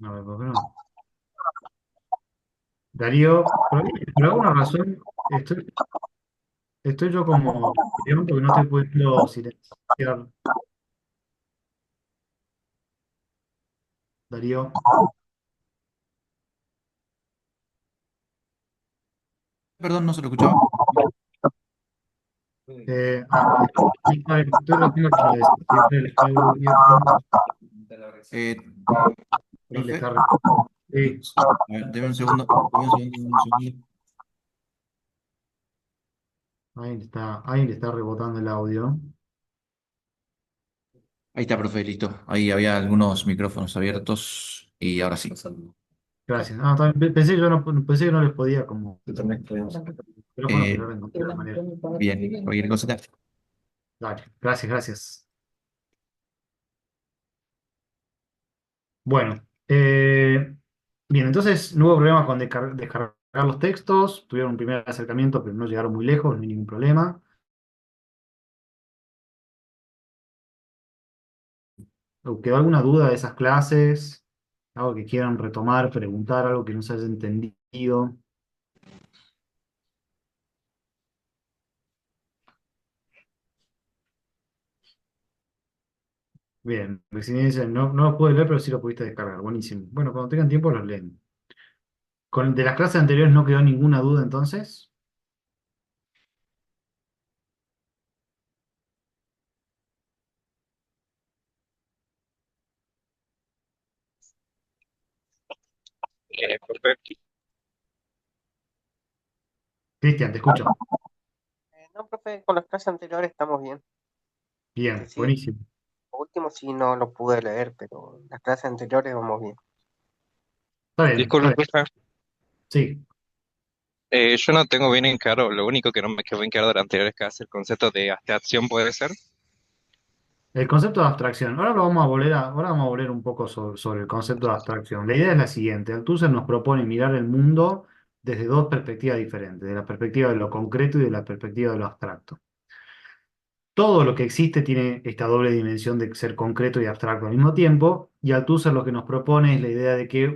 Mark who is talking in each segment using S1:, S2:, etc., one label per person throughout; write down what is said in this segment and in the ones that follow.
S1: A ver, ¿por qué no? Darío, por alguna razón estoy yo como león porque no estoy pudiendo silenciar. Darío.
S2: Perdón, no se lo escuchaba.
S1: Estoy tratando de que lo desactive el audio.
S2: Eh,
S1: Ahí le
S2: profe,
S1: está. Sí,
S2: a ver, deme un segundo, deme un segundo, deme un segundo.
S1: ahí le está rebotando el audio.
S2: Ahí está, profe, listo. Ahí había algunos micrófonos abiertos y ahora sí.
S1: Gracias. Ah, pensé que yo no, pensé que no les podía como micrófono, pero
S2: Eh,
S1: ahora encontré la manera.
S2: bien, cualquier cosa.
S1: Dale, gracias, gracias. Bueno, bien, entonces no hubo problema con descargar los textos, tuvieron un primer acercamiento, pero no llegaron muy lejos, no hay ningún problema. ¿O ¿Quedó alguna duda de esas clases? ¿Algo que quieran retomar, preguntar, algo que no se haya entendido? Bien, Resiliencia no lo pude leer, pero sí lo pudiste descargar. Buenísimo. Bueno, cuando tengan tiempo los leen. De las clases anteriores no quedó ninguna duda entonces.
S3: Perfecto.
S1: Cristian, te escucho.
S3: No, profe, con las clases anteriores estamos bien.
S1: Bien,
S3: Sí,
S1: buenísimo.
S3: lo último sí no lo pude leer, pero las clases anteriores vamos bien.
S1: Está bien, está
S4: Disculpe,
S1: bien.
S4: profe.
S1: Sí.
S4: Yo no tengo bien en claro, lo único que no me quedó bien claro de la anterior es que hace el concepto de abstracción, puede ser.
S1: El concepto de abstracción. Ahora vamos a volver un poco sobre el concepto de abstracción. La idea es la siguiente. Althusser nos propone mirar el mundo desde dos perspectivas diferentes, de la perspectiva de lo concreto y de la perspectiva de lo abstracto. Todo lo que existe tiene esta doble dimensión de ser concreto y abstracto al mismo tiempo, y Althusser lo que nos propone es la idea de que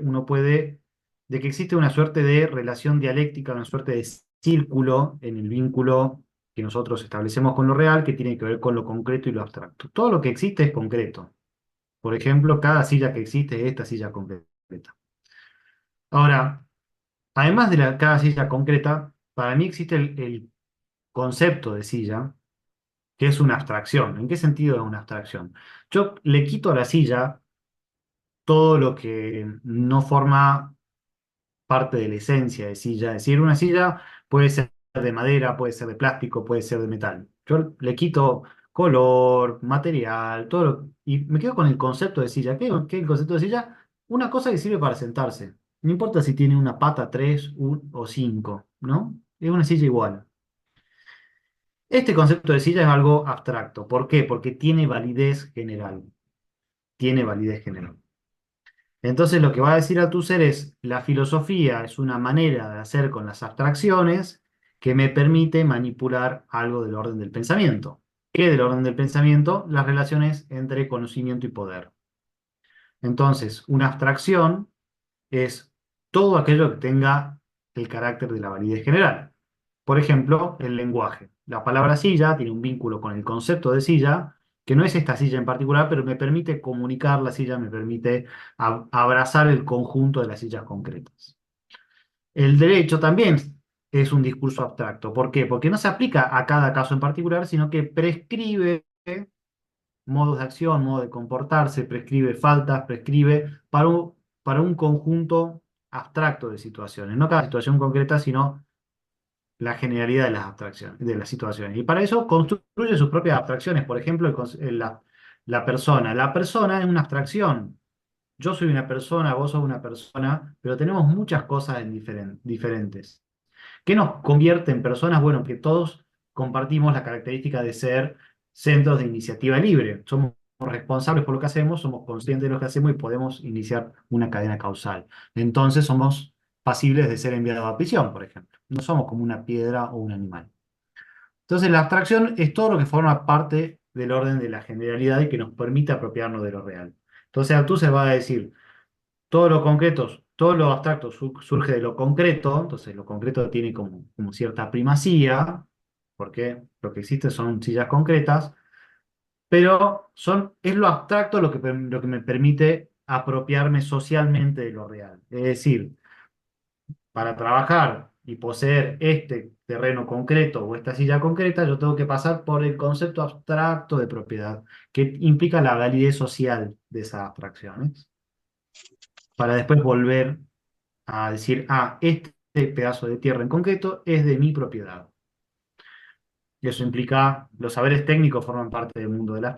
S1: de que existe una suerte de relación dialéctica, una suerte de círculo en el vínculo que nosotros establecemos con lo real, que tiene que ver con lo concreto y lo abstracto. Todo lo que existe es concreto. Por ejemplo, cada silla que existe es esta silla concreta. Ahora, además de cada silla concreta, para mí existe el concepto de silla que es una abstracción. ¿En qué sentido es una abstracción? Yo le quito a la silla todo lo que no forma parte de la esencia de silla. Es decir, una silla puede ser de madera, puede ser de plástico, puede ser de metal. Yo le quito color, material, y me quedo con el concepto de silla. ¿Qué es el concepto de silla? Una cosa que sirve para sentarse. No importa si tiene una pata, tres o cinco, ¿no? Es una silla igual. Este concepto de silla es algo abstracto. ¿Por qué? Porque tiene validez general. Tiene validez general. Entonces lo que va a decir Althusser es, la filosofía es una manera de hacer con las abstracciones que me permite manipular algo del orden del pensamiento. ¿Qué del orden del pensamiento? Las relaciones entre conocimiento y poder. Entonces, una abstracción es todo aquello que tenga el carácter de la validez general. Por ejemplo, el lenguaje. La palabra silla tiene un vínculo con el concepto de silla, que no es esta silla en particular, pero me permite comunicar la silla, me permite abrazar el conjunto de las sillas concretas. El derecho también es un discurso abstracto. ¿Por qué? Porque no se aplica a cada caso en particular, sino que prescribe modos de acción, modo de comportarse, prescribe faltas, prescribe para un conjunto abstracto de situaciones. No cada situación concreta, sino la generalidad de las abstracciones, de las situaciones. Y para eso construye sus propias abstracciones. Por ejemplo, la persona. La persona es una abstracción. Yo soy una persona, vos sos una persona, pero tenemos muchas cosas diferentes. ¿Qué nos convierte en personas? Bueno, que todos compartimos la característica de ser centros de iniciativa libre. Somos responsables por lo que hacemos, somos conscientes de lo que hacemos y podemos iniciar una cadena causal. Entonces somos pasibles de ser enviados a prisión, por ejemplo. No somos como una piedra o un animal. Entonces la abstracción es todo lo que forma parte del orden de la generalidad y que nos permite apropiarnos de lo real. Entonces Althusser va a decir, todo lo concreto, todo lo abstracto surge de lo concreto, entonces lo concreto tiene como cierta primacía, porque lo que existe son sillas concretas, pero es lo abstracto lo que me permite apropiarme socialmente de lo real. Es decir, para trabajar y poseer este terreno concreto o esta silla concreta, yo tengo que pasar por el concepto abstracto de propiedad, que implica la validez social de esas abstracciones, para después volver a decir, ah, este pedazo de tierra en concreto es de mi propiedad. Y eso implica, los saberes técnicos forman parte del mundo de la...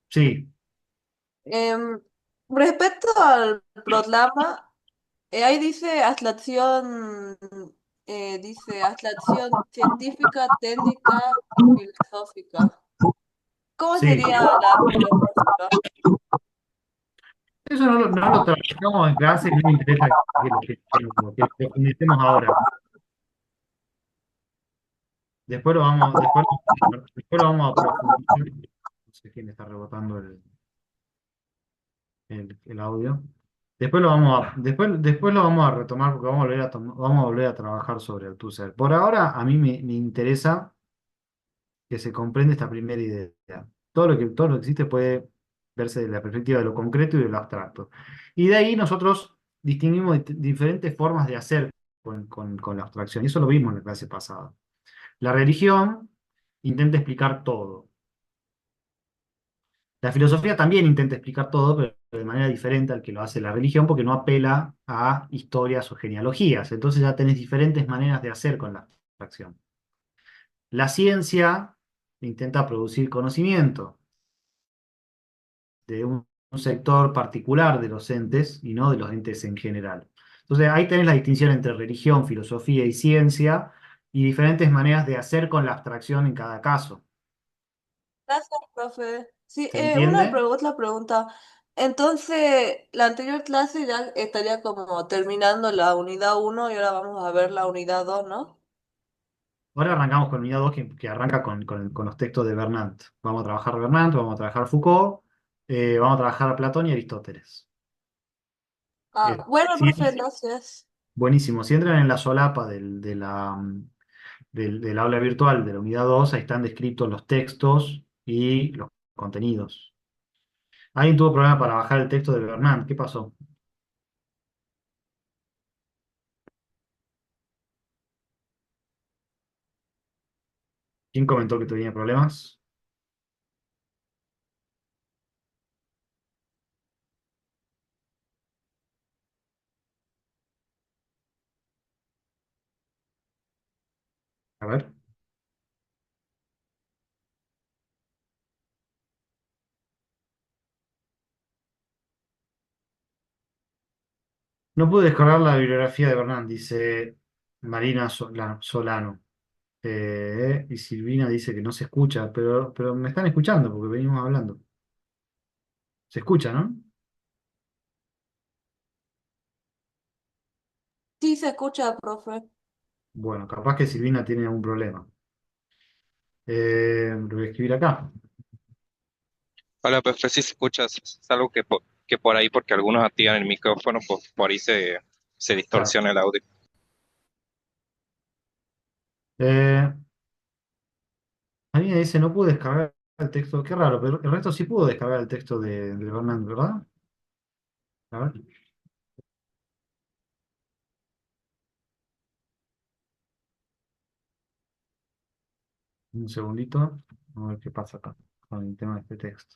S1: Sí,
S5: Em, Respecto al programa, ahí dice abstracción científica, técnica y filosófica. ¿Cómo
S1: sí.
S5: sería la filosófica?
S1: Eso no lo trabajamos en clase, no me interesa que lo comencemos ahora. Después lo vamos a profundizar. No sé quién está rebotando el audio. Después lo vamos a retomar porque vamos a volver a trabajar sobre el Althusser. Por ahora, a mí me interesa que se comprende esta primera idea. Todo lo que existe puede verse desde la perspectiva de lo concreto y de lo abstracto. Y de ahí nosotros distinguimos diferentes formas de hacer con la abstracción. Y eso lo vimos en la clase pasada. La religión intenta explicar todo. La filosofía también intenta explicar todo, pero de manera diferente al que lo hace la religión, porque no apela a historias o genealogías. Entonces ya tenés diferentes maneras de hacer con la abstracción. La ciencia intenta producir conocimiento de un sector particular de los entes y no de los entes en general. Entonces ahí tenés la distinción entre religión, filosofía y ciencia y diferentes maneras de hacer con la abstracción en cada caso.
S5: Gracias, profe. Sí,
S1: ¿Se entiende?
S5: otra pregunta. Entonces, la anterior clase ya estaría como terminando la unidad uno y ahora vamos a ver la unidad 2, ¿no?
S1: Ahora arrancamos con unidad 2 que arranca con los textos de Bernat. Vamos a trabajar Bernat, vamos a trabajar Foucault, vamos a trabajar a Platón y Aristóteles.
S5: Ah, bueno,
S1: Sí,
S5: profe, gracias.
S1: buenísimo. Si entran en la solapa del aula virtual de la unidad 2, ahí están descritos los textos y los contenidos. Alguien tuvo problema para bajar el texto de Bernat. ¿Qué pasó? ¿Quién comentó que tenía problemas? A ver. No pude descargar la bibliografía de Bernat, dice Marina Solano. Y Silvina dice que no se escucha, pero me están escuchando porque venimos hablando. ¿Se escucha, no?
S5: Sí, se escucha, profe.
S1: Bueno, capaz que Silvina tiene algún problema. Lo voy a escribir acá.
S4: Hola, profe, si se escucha, es algo que por ahí, porque algunos activan el micrófono, pues por ahí se
S1: Claro.
S4: distorsiona el audio.
S1: Eh, Alguien dice, no pude descargar el texto. Qué raro, pero el resto sí pudo descargar el texto de Bernat, ¿verdad? A ver, un segundito. A ver qué pasa acá con el tema de este texto.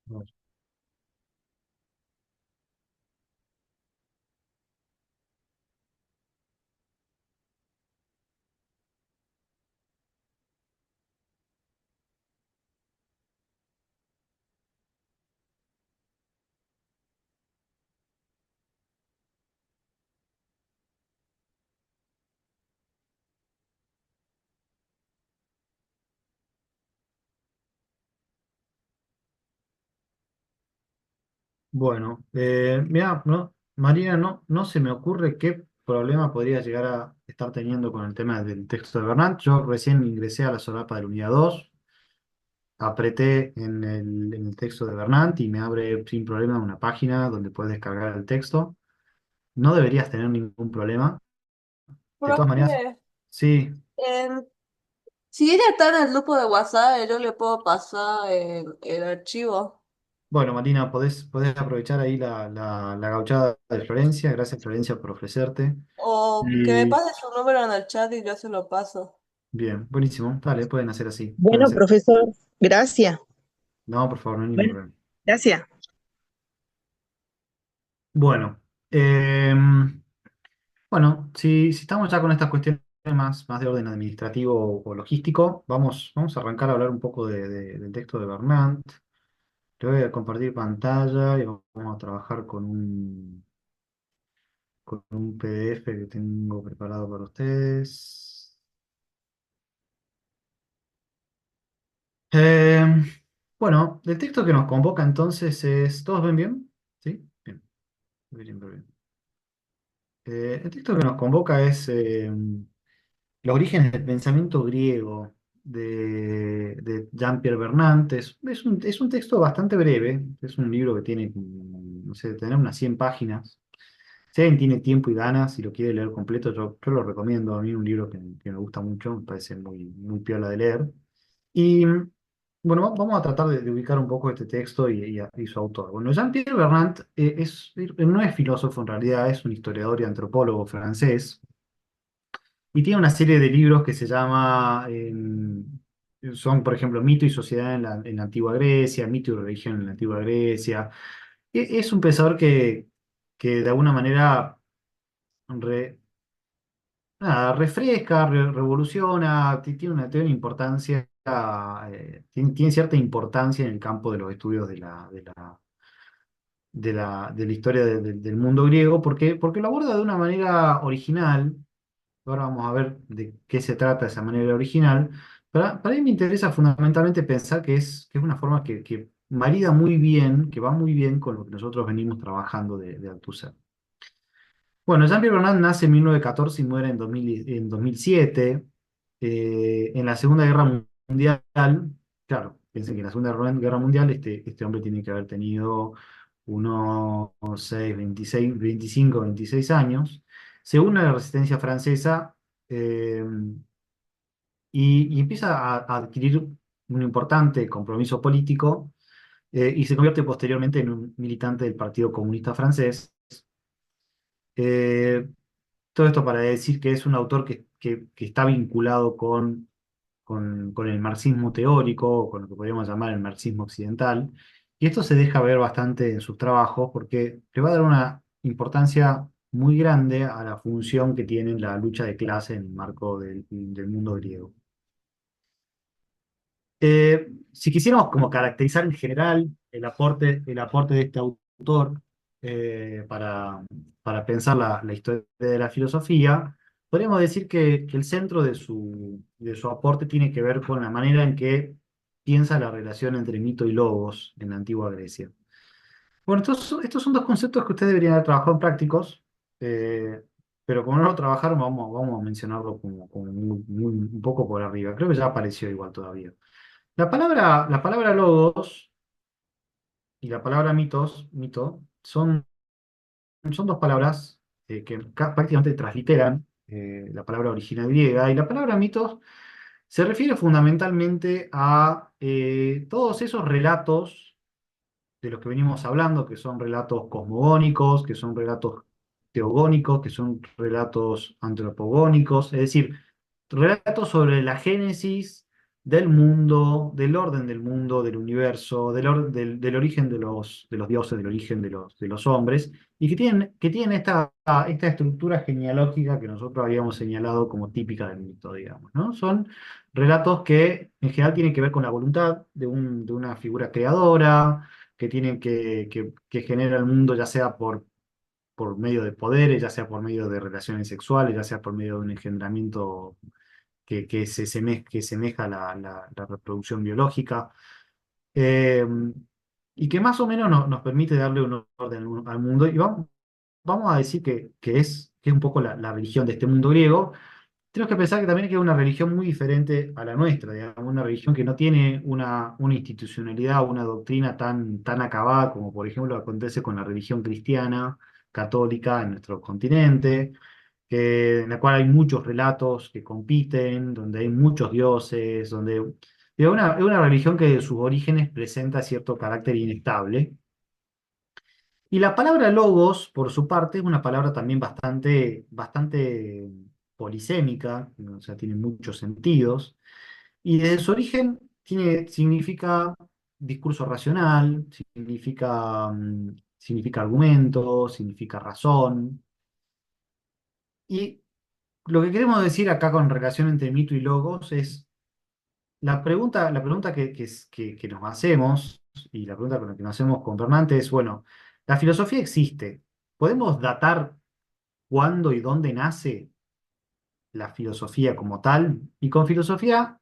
S1: A ver. Bueno, mira, no, Marina, no se me ocurre qué problema podría llegar a estar teniendo con el tema del texto de Bernat. Yo recién ingresé a la solapa de la unidad 2, apreté en el texto de Bernat y me abre sin problema una página donde puedes descargar el texto. No deberías tener ningún problema. De todas maneras,
S5: Profe,
S1: sí.
S5: em, si ella está en el grupo de WhatsApp, yo le puedo pasar el archivo.
S1: Bueno, Marina, podés aprovechar ahí la gauchada de Florencia. Gracias, Florencia, por ofrecerte.
S5: O que me
S1: Y
S5: pase su número en el chat y yo se lo paso.
S1: bien, buenísimo. Dale, pueden hacer así. Pueden
S6: Bueno,
S1: hacer.
S6: profesor, gracias.
S1: No, por favor, no hay ningún
S6: Bueno,
S1: problema.
S6: gracias.
S1: Bueno, bueno, si estamos ya con estas cuestiones más de orden administrativo o logístico, vamos a arrancar a hablar un poco del texto de Bernat. Le voy a compartir pantalla y vamos a trabajar con un PDF que tengo preparado para ustedes. Em, bueno, el texto que nos convoca entonces es, ¿todos ven bien? ¿Sí? Bien, bien, bien. El texto que nos convoca es los orígenes del pensamiento griego de Jean-Pierre Vernant. Es un texto bastante breve, es un libro que tiene, no sé, tener unas 100 páginas. Si alguien tiene tiempo y ganas y lo quiere leer completo, yo lo recomiendo. A mí es un libro que me gusta mucho, me parece muy, muy piola de leer. Y bueno, vamos a tratar de ubicar un poco este texto y su autor. Bueno, Jean-Pierre Vernant no es filósofo en realidad, es un historiador y antropólogo francés. Y tiene una serie de libros que se llama, son por ejemplo Mito y Sociedad en la Antigua Grecia, Mito y Religión en la Antigua Grecia. Es un pensador que de alguna manera re- nada, refresca, revoluciona, tiene una importancia, tiene cierta importancia en el campo de los estudios de la historia del mundo griego, porque lo aborda de una manera original. Ahora vamos a ver de qué se trata esa manera original. Para mí me interesa fundamentalmente pensar que es una forma que marida muy bien, que va muy bien con lo que nosotros venimos trabajando de Althusser. Bueno, Jean-Pierre Bernard nace en 1914 y muere en 2007. En la Segunda Guerra Mundial, claro, piensen que en la Segunda Guerra Mundial este hombre tiene que haber tenido unos 6, 26, 25, 26 años. Se une a la resistencia francesa eh, y empieza a adquirir un importante compromiso político y se convierte posteriormente en un militante del Partido Comunista Francés. Eh, Todo esto para decir que es un autor que está vinculado con el marxismo teórico, o con lo que podríamos llamar el marxismo occidental, y esto se deja ver bastante en sus trabajos porque le va a dar una importancia muy grande a la función que tiene la lucha de clase en el marco del mundo griego. Si quisiéramos como caracterizar en general el aporte de este autor para pensar la historia de la filosofía, podríamos decir que el centro de su aporte tiene que ver con la manera en que piensa la relación entre mito y logos en la antigua Grecia. Bueno, estos son dos conceptos que ustedes deberían haber trabajado en prácticos, eh, pero como no lo trabajaron, vamos a mencionarlo como un poco por arriba. Creo que ya apareció igual todavía. La palabra logos y la palabra mito son dos palabras que prácticamente transliteran la palabra original griega. Y la palabra mitos se refiere fundamentalmente a todos esos relatos de los que venimos hablando, que son relatos cosmogónicos, que son relatos teogónicos, que son relatos antropogónicos, es decir, relatos sobre la génesis del mundo, del orden del mundo, del universo, del origen de los dioses, del origen de los hombres, y que tienen esta estructura genealógica que nosotros habíamos señalado como típica del mito, digamos, ¿no? Son relatos que en general tienen que ver con la voluntad de una figura creadora, que tienen que generar el mundo ya sea por medio de poderes, ya sea por medio de relaciones sexuales, ya sea por medio de un engendramiento que semeja la reproducción biológica. Eh, y que más o menos nos permite darle un orden al mundo. Y vamos a decir que es un poco la religión de este mundo griego. Tenemos que pensar que también que es una religión muy diferente a la nuestra, digamos, una religión que no tiene una institucionalidad, una doctrina tan acabada como por ejemplo acontece con la religión cristiana, católica en nuestro continente, en la cual hay muchos relatos que compiten, donde hay muchos dioses, donde es una religión que de sus orígenes presenta cierto carácter inestable. Y la palabra logos, por su parte, es una palabra también bastante polisémica, o sea, tiene muchos sentidos, y desde su origen significa discurso racional, significa argumento, significa razón, y lo que queremos decir acá con relación entre mito y logos es la pregunta que nos hacemos, y la pregunta con la que nos hacemos con Fernante es, bueno, la filosofía existe. ¿Podemos datar cuándo y dónde nace la filosofía como tal? Y con filosofía,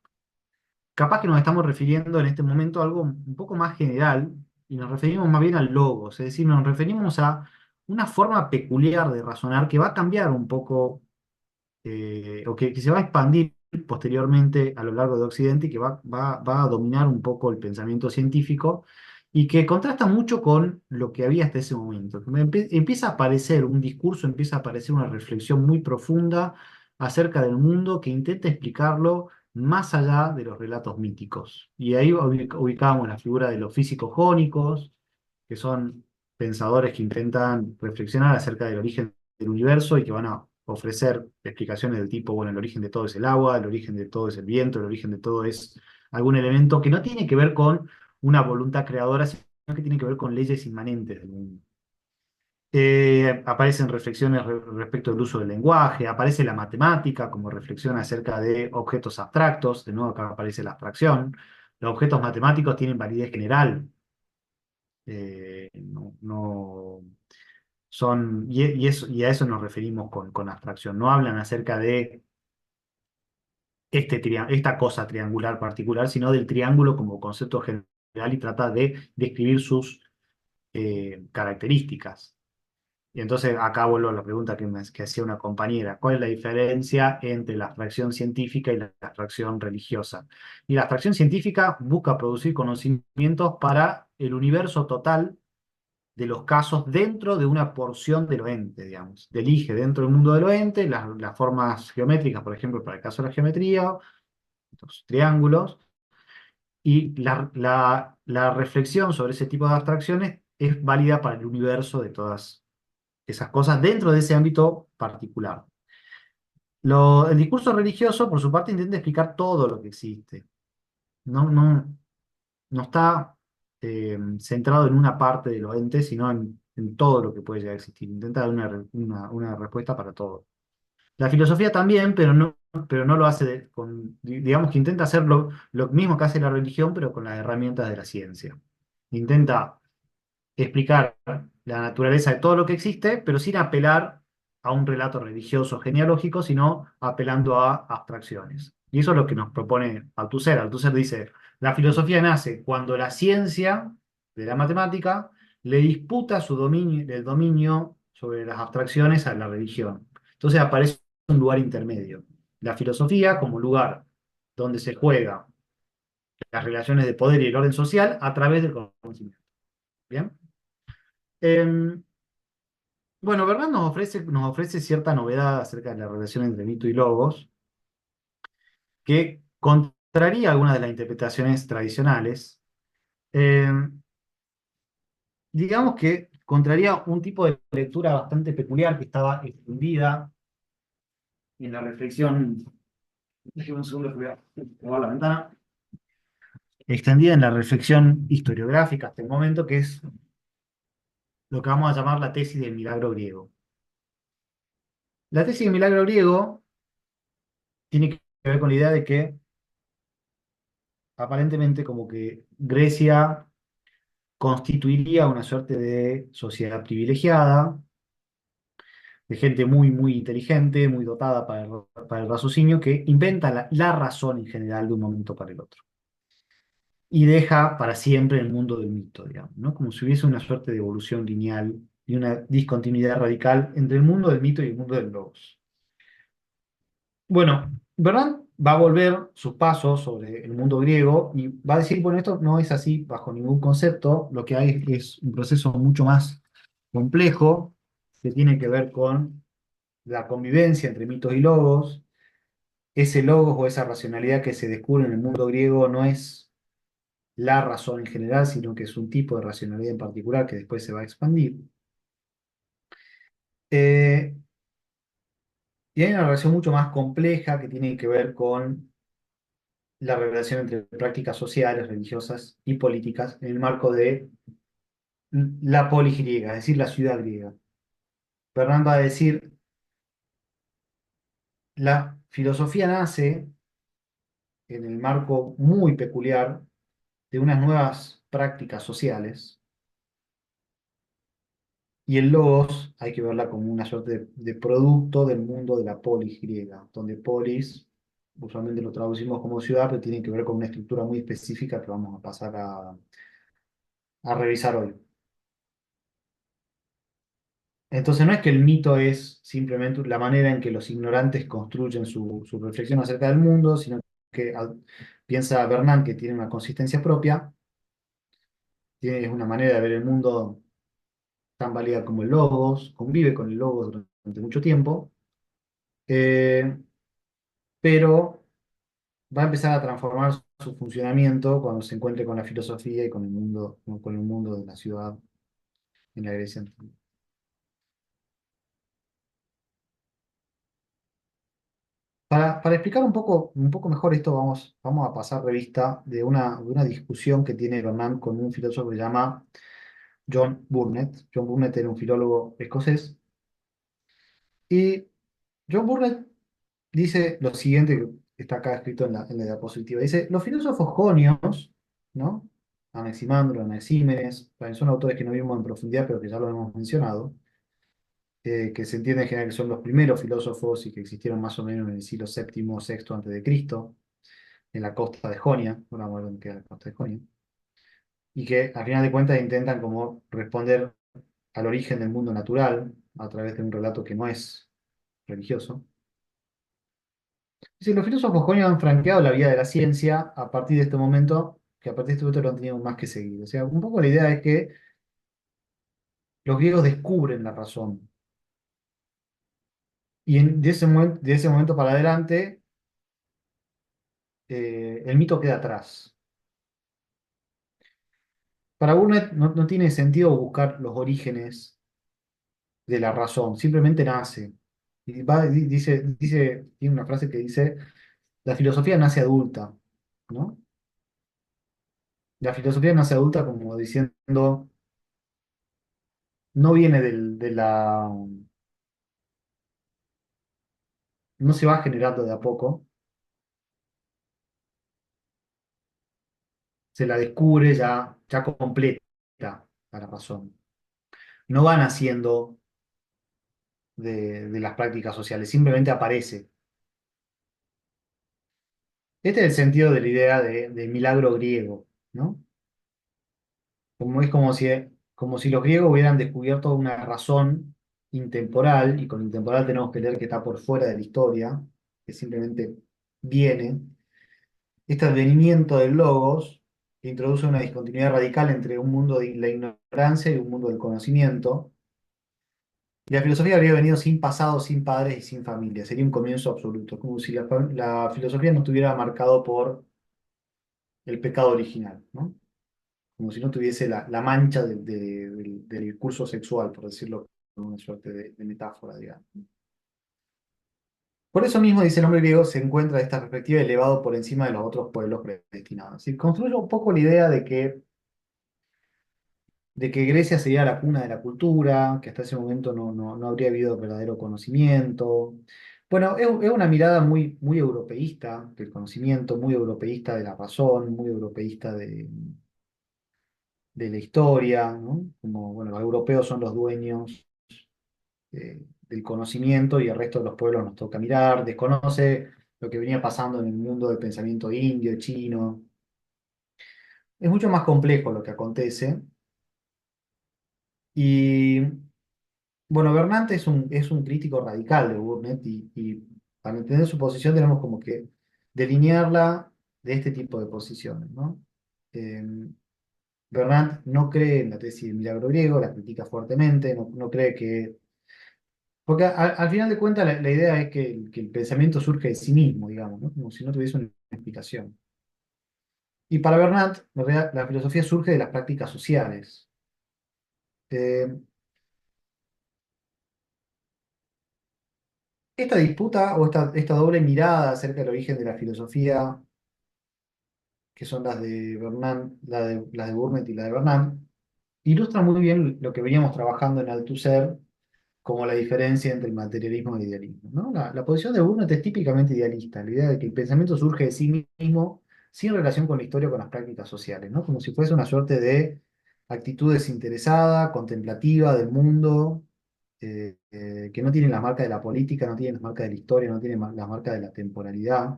S1: capaz que nos estamos refiriendo en este momento a algo un poco más general, y nos referimos más bien al logos, es decir, nos referimos a una forma peculiar de razonar que va a cambiar un poco o que se va a expandir posteriormente a lo largo de Occidente y que va a dominar un poco el pensamiento científico y que contrasta mucho con lo que había hasta ese momento. Empieza a aparecer un discurso, empieza a aparecer una reflexión muy profunda acerca del mundo que intenta explicarlo más allá de los relatos míticos. Y ahí ubicábamos la figura de los físicos jónicos, que son pensadores que intentan reflexionar acerca del origen del universo y que van a ofrecer explicaciones del tipo, bueno, el origen de todo es el agua, el origen de todo es el viento, el origen de todo es algún elemento que no tiene que ver con una voluntad creadora, sino que tiene que ver con leyes inmanentes del mundo. Aparecen reflexiones respecto del uso del lenguaje, aparece la matemática como reflexión acerca de objetos abstractos, de nuevo acá aparece la abstracción. Los objetos matemáticos tienen validez general, no y a eso nos referimos con abstracción. No hablan acerca de esta cosa triangular particular, sino del triángulo como concepto general y trata de describir sus características. Y entonces acá vuelvo a la pregunta que hacía una compañera: ¿cuál es la diferencia entre la abstracción científica y la abstracción religiosa? Y la abstracción científica busca producir conocimientos para el universo total de los casos dentro de una porción de lo ente, digamos. Elige dentro del mundo de lo ente las formas geométricas, por ejemplo, para el caso de la geometría, los triángulos, y la reflexión sobre ese tipo de abstracciones es válida para el universo de todas esas cosas dentro de ese ámbito particular. El discurso religioso, por su parte, intenta explicar todo lo que existe. No está centrado en una parte del ente, sino en todo lo que puede llegar a existir. Intenta dar una respuesta para todo. La filosofía también, pero no lo hace digamos que intenta hacer lo mismo que hace la religión, pero con las herramientas de la ciencia. Intenta explicar la naturaleza de todo lo que existe, pero sin apelar a un relato religioso genealógico, sino apelando a abstracciones. Y eso es lo que nos propone Althusser. Althusser dice, la filosofía nace cuando la ciencia de la matemática le disputa el dominio sobre las abstracciones a la religión. Entonces aparece un lugar intermedio. La filosofía como lugar donde se juega las relaciones de poder y el orden social a través del conocimiento. ¿Bien? Em, bueno, Bernard nos ofrece cierta novedad acerca de la relación entre mito y logos, que contraría algunas de las interpretaciones tradicionales. Em, digamos que contraría un tipo de lectura bastante peculiar que estaba extendida en la reflexión. Déjeme un segundo que voy a cerrar la ventana. Extendida en la reflexión historiográfica hasta el momento, que es lo que vamos a llamar la tesis del milagro griego. La tesis del milagro griego tiene que ver con la idea de que aparentemente como que Grecia constituiría una suerte de sociedad privilegiada, de gente muy, muy inteligente, muy dotada para el raciocinio, que inventa la razón en general de un momento para el otro. y deja para siempre el mundo del mito, digamos, ¿no? Como si hubiese una suerte de evolución lineal y una discontinuidad radical entre el mundo del mito y el mundo del logos. Bueno, Bertrand va a volver sus pasos sobre el mundo griego y va a decir, bueno, esto no es así bajo ningún concepto, lo que hay es un proceso mucho más complejo que tiene que ver con la convivencia entre mitos y logos. Ese logos o esa racionalidad que se descubre en el mundo griego no es la razón en general, sino que es un tipo de racionalidad en particular que después se va a expandir. Eh, y hay una relación mucho más compleja que tiene que ver con la relación entre prácticas sociales, religiosas y políticas en el marco de la polis griega, es decir, la ciudad griega. Fernand va a decir, la filosofía nace en el marco muy peculiar de unas nuevas prácticas sociales y el logos hay que verla como una suerte de producto del mundo de la polis griega, donde polis usualmente lo traducimos como ciudad, pero tiene que ver con una estructura muy específica que vamos a pasar a revisar hoy. Entonces no es que el mito es simplemente la manera en que los ignorantes construyen su reflexión acerca del mundo, sino que piensa Bernard que tiene una consistencia propia, es una manera de ver el mundo tan válida como el logos, convive con el logos durante mucho tiempo, eh, pero va a empezar a transformar su funcionamiento cuando se encuentre con la filosofía y con el mundo de la ciudad en la Grecia antigua. Para explicar un poco mejor esto, vamos a pasar revista de una discusión que tiene Bernard con un filósofo que se llama John Burnett. John Burnett era un filólogo escocés. Y John Burnett dice lo siguiente, que está acá escrito en la diapositiva. Dice, los filósofos jonios, ¿no? Anaximandro, Anaxímenes, también son autores que no vimos en profundidad, pero que ya lo hemos mencionado, que se entiende en general que son los primeros filósofos y que existieron más o menos en el siglo séptimo, sexto antes de Cristo en la costa de Jonia, ahora vamos a ver dónde queda la costa de Jonia, y que al final de cuentas intentan como responder al origen del mundo natural a través de un relato que no es religioso. Dice, los filósofos jonios han franqueado la vida de la ciencia a partir de este momento, que a partir de este momento no han tenido más que seguir. O sea, un poco la idea es que los griegos descubren la razón. Y de ese momento para adelante, el mito queda atrás. Para Burnet no tiene sentido buscar los orígenes de la razón, simplemente nace. Y tiene una frase que dice, la filosofía nace adulta, ¿no? La filosofía nace adulta como diciendo, no viene no se va generando de a poco, se la descubre ya completa a la razón. No va naciendo de las prácticas sociales, simplemente aparece. Este es el sentido de la idea de milagro griego, ¿no? Es como si los griegos hubieran descubierto una razón intemporal, y con intemporal tenemos que leer que está por fuera de la historia, que simplemente viene. Este advenimiento del logos introduce una discontinuidad radical entre un mundo de la ignorancia y un mundo del conocimiento. Y la filosofía habría venido sin pasado, sin padres y sin familia. Sería un comienzo absoluto, como si la filosofía no estuviera marcado por el pecado original, ¿no? Como si no tuviese la mancha del curso sexual, por decirlo con una suerte de metáfora, digamos. Por eso mismo, dice el hombre griego, se encuentra esta perspectiva elevado por encima de los otros pueblos predestinados. Y construye un poco la idea de que Grecia sería la cuna de la cultura, que hasta ese momento no habría habido verdadero conocimiento. Bueno, es una mirada muy, muy europeísta del conocimiento, muy europeísta de la razón, muy europeísta de la historia, ¿no? Como, bueno, los europeos son los dueños del conocimiento y el resto de los pueblos nos toca mirar, desconoce lo que venía pasando en el mundo del pensamiento indio, chino. es mucho más complejo lo que acontece. Y bueno, Bernat es un crítico radical de Burnett y para entender su posición tenemos como que delinearla de este tipo de posiciones, ¿no? Eh, Bernat no cree en la tesis del milagro griego, la critica fuertemente, no cree que... Porque al final de cuentas la idea es que el pensamiento surge de sí mismo, digamos, ¿no? Como si no tuviese una explicación. Y para Bernat, en realidad, la filosofía surge de las prácticas sociales. Eh, esta disputa o esta doble mirada acerca del origen de la filosofía, que son las de Bernat, las de Burnett y la de Bernat, ilustra muy bien lo que veníamos trabajando en Althusser como la diferencia entre el materialismo y el idealismo, ¿no? La posición de Burnett es típicamente idealista, la idea de que el pensamiento surge de sí mismo sin relación con la historia o con las prácticas sociales, ¿no? Como si fuese una suerte de actitud desinteresada, contemplativa del mundo, que no tienen las marcas de la política, no tienen las marcas de la historia, no tienen las marcas de la temporalidad.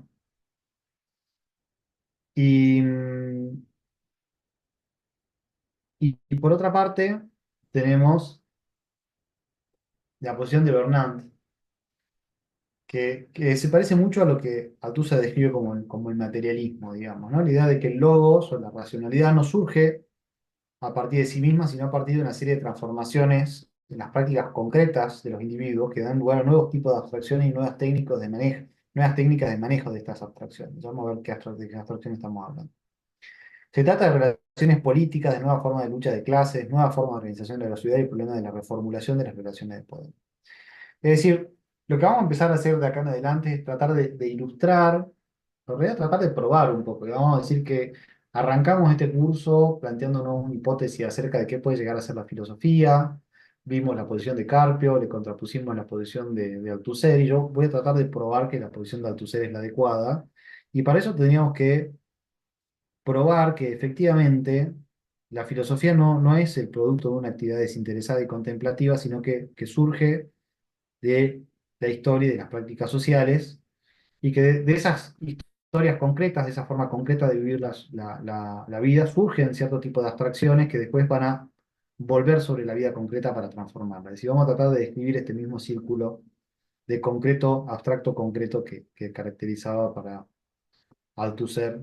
S1: Y, y por otra parte, tenemos la posición de Bernard, que se parece mucho a lo que Althusser describe como el materialismo, digamos, ¿no? La idea de que el logos o la racionalidad no surge a partir de sí misma, sino a partir de una serie de transformaciones en las prácticas concretas de los individuos que dan lugar a nuevos tipos de abstracciones y nuevas técnicas de manejo de estas abstracciones. Vamos a ver de qué abstracciones estamos hablando. Se trata de relaciones políticas, de nuevas formas de lucha de clases, nuevas formas de organización de la ciudad y el problema de la reformulación de las relaciones de poder. Es decir, lo que vamos a empezar a hacer de acá en adelante es tratar de ilustrar, en realidad tratar de probar un poco. Y vamos a decir que arrancamos este curso planteándonos una hipótesis acerca de qué puede llegar a ser la filosofía. Vimos la posición de Carpio, le contrapusimos la posición de Althusser, y yo voy a tratar de probar que la posición de Althusser es la adecuada. Y para eso tendríamos que probar que efectivamente la filosofía no es el producto de una actividad desinteresada y contemplativa, sino que surge de la historia y de las prácticas sociales, y que de esas historias concretas, de esa forma concreta de vivir la vida, surgen cierto tipo de abstracciones que después van a volver sobre la vida concreta para transformarla. Es decir, vamos a tratar de describir este mismo círculo de concreto, abstracto concreto que caracterizaba para Althusser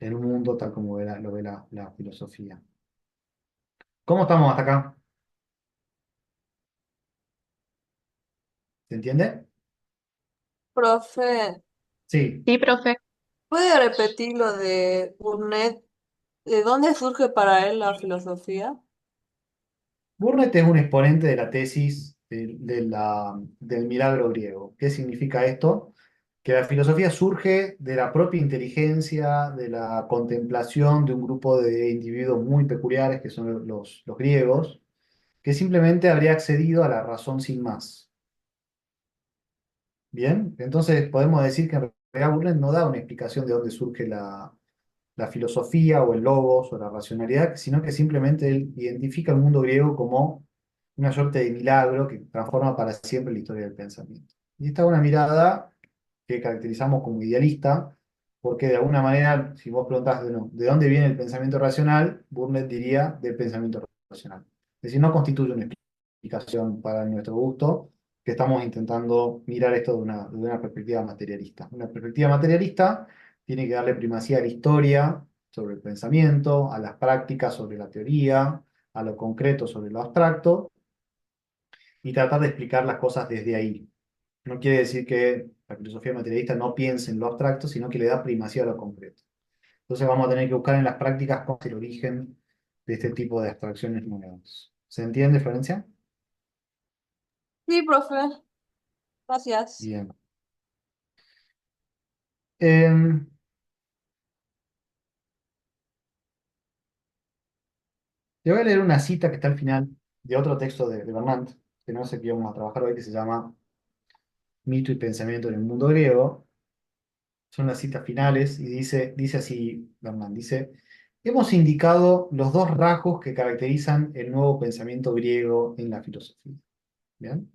S1: en un mundo tal como lo ve la filosofía. ¿Cómo estamos hasta acá? ¿Se entiende?
S5: Profe,
S1: Sí.
S6: Sí, profe.
S5: ¿puede repetir lo de Burnett? ¿De dónde surge para él la filosofía?
S1: Burnett es un exponente de la tesis del milagro griego. ¿Qué significa esto? Que la filosofía surge de la propia inteligencia, de la contemplación de un grupo de individuos muy peculiares, que son los griegos, que simplemente habría accedido a la razón sin más. Bien, entonces podemos decir que en realidad Burnett no da una explicación de dónde surge la filosofía o el logos o la racionalidad, sino que simplemente él identifica el mundo griego como una suerte de milagro que transforma para siempre la historia del pensamiento. Y esta es una mirada que caracterizamos como idealista, porque de alguna manera, si vos preguntás ¿de dónde viene el pensamiento racional? Burnett diría del pensamiento racional. Es decir, no constituye una explicación para nuestro gusto, que estamos intentando mirar esto de una perspectiva materialista. Una perspectiva materialista tiene que darle primacía a la historia sobre el pensamiento, a las prácticas sobre la teoría, a lo concreto sobre lo abstracto, y tratar de explicar las cosas desde ahí. No quiere decir que la filosofía materialista no piense en lo abstracto, sino que le da primacía a lo concreto. Entonces vamos a tener que buscar en las prácticas cuál es el origen de este tipo de abstracciones nuevas. ¿Se entiende, Florencia?
S5: Sí, profe, gracias.
S1: Bien. Em, Te voy a leer una cita que está al final de otro texto de Bernard, que no sé qué vamos a trabajar hoy, que se llama Mito y pensamiento en el mundo griego. Son las citas finales y dice así, Bernard, dice, hemos indicado los dos rasgos que caracterizan el nuevo pensamiento griego en la filosofía. ¿Bien?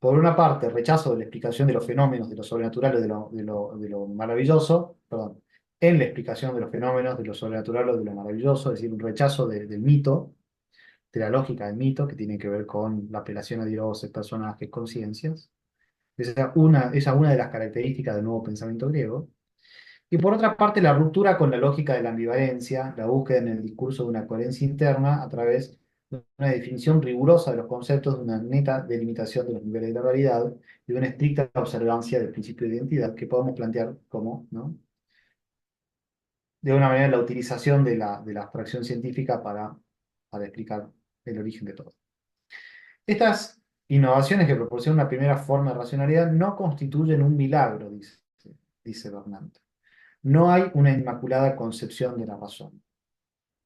S1: Por una parte, rechazo de la explicación de los fenómenos, de lo sobrenatural, o de lo maravilloso, perdón, en la explicación de los fenómenos, de lo sobrenatural o de lo maravilloso, es decir, un rechazo del mito, de la lógica del mito, que tiene que ver con la apelación a dioses, personajes, conciencias. Esa es una de las características del nuevo pensamiento griego. Y por otra parte, la ruptura con la lógica de la ambivalencia, la búsqueda en el discurso de una coherencia interna a través de una definición rigurosa de los conceptos, de una neta delimitación de los niveles de la realidad y de una estricta observancia del principio de identidad que podemos plantear como, ¿no? De una manera, la utilización de la abstracción científica para explicar el origen de todo. Estas innovaciones que proporcionan una primera forma de racionalidad no constituyen un milagro, dice Bernard. No hay una inmaculada concepción de la razón,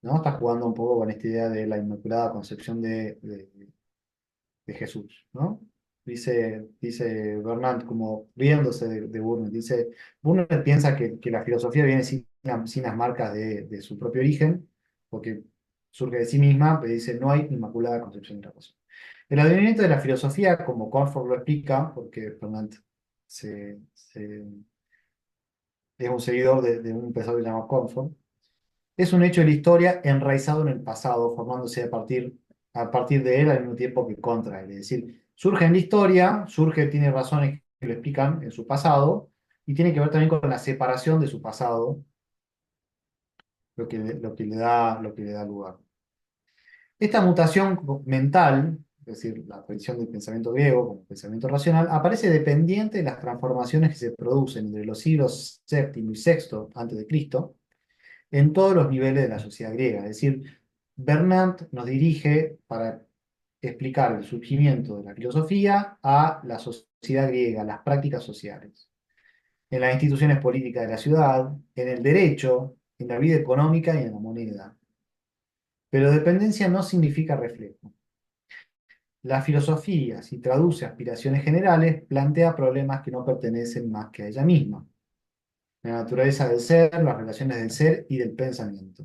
S1: ¿no? Está jugando un poco con esta idea de la inmaculada concepción de Jesús, ¿no? Dice Bernard, como riéndose de Burnet, dice, Burnet piensa que la filosofía viene sin las marcas de su propio origen, porque surge de sí misma, pero dice, no hay inmaculada concepción de la razón. El advenimiento de la filosofía, como Comfort lo explica, porque Bernard es un seguidor de un pensador que se llama Comfort, es un hecho de la historia enraizado en el pasado, formándose a partir de él al mismo tiempo que contra él. Es decir, surge en la historia, tiene razones que lo explican en su pasado, y tiene que ver también con la separación de su pasado, lo que le da lugar. Esta mutación mental, es decir, la tradición del pensamiento griego como pensamiento racional, aparece dependiente de las transformaciones que se producen entre los siglos VII y VI antes de Cristo en todos los niveles de la sociedad griega. Es decir, Bernard nos dirige para explicar el surgimiento de la filosofía a la sociedad griega, las prácticas sociales, en las instituciones políticas de la ciudad, en el derecho, en la vida económica y en la moneda. Pero dependencia no significa reflejo. La filosofía, si traduce aspiraciones generales, plantea problemas que no pertenecen más que a ella misma. La naturaleza del ser, las relaciones del ser y del pensamiento.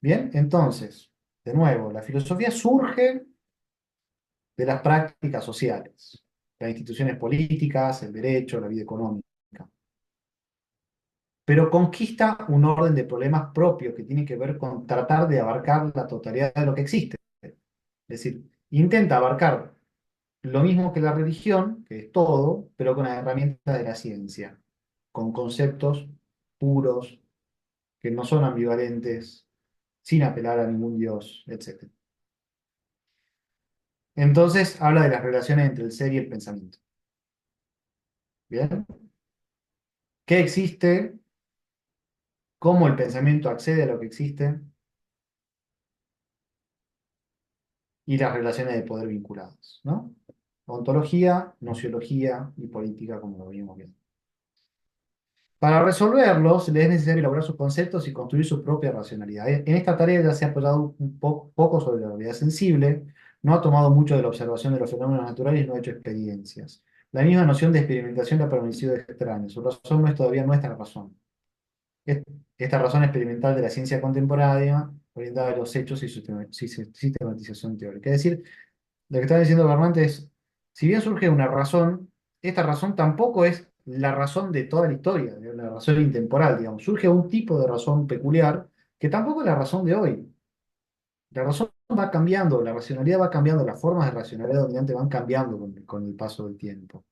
S1: Bien, entonces, de nuevo, la filosofía surge de las prácticas sociales, las instituciones políticas, el derecho, la vida económica. Pero conquista un orden de problemas propios que tiene que ver con tratar de abarcar la totalidad de lo que existe. Es decir, intenta abarcar lo mismo que la religión, que es todo, pero con las herramientas de la ciencia, con conceptos puros, que no son ambivalentes, sin apelar a ningún dios, etc. Entonces habla de las relaciones entre el ser y el pensamiento. ¿Bien? ¿Qué existe? ¿Cómo el pensamiento accede a lo que existe? Y las relaciones de poder vinculadas, ¿no? Ontología, nociología y política, como lo vimos bien. Para resolverlos, le es necesario elaborar sus conceptos y construir su propia racionalidad. En esta tarea ya se ha apoyado un poco sobre la realidad sensible, no ha tomado mucho de la observación de los fenómenos naturales y no ha hecho experiencias. La misma noción de experimentación le ha permanecido extraña. Su razón no es todavía nuestra razón. Es- Esta razón experimental de la ciencia contemporánea, orientada a los hechos y su sistematización teórica. Es decir, lo que está diciendo Bernat es, si bien surge una razón, esta razón tampoco es la razón de toda la historia, la razón intemporal, digamos. Surge un tipo de razón peculiar que tampoco es la razón de hoy. La razón va cambiando, la racionalidad va cambiando, las formas de racionalidad dominante van cambiando con el paso del tiempo.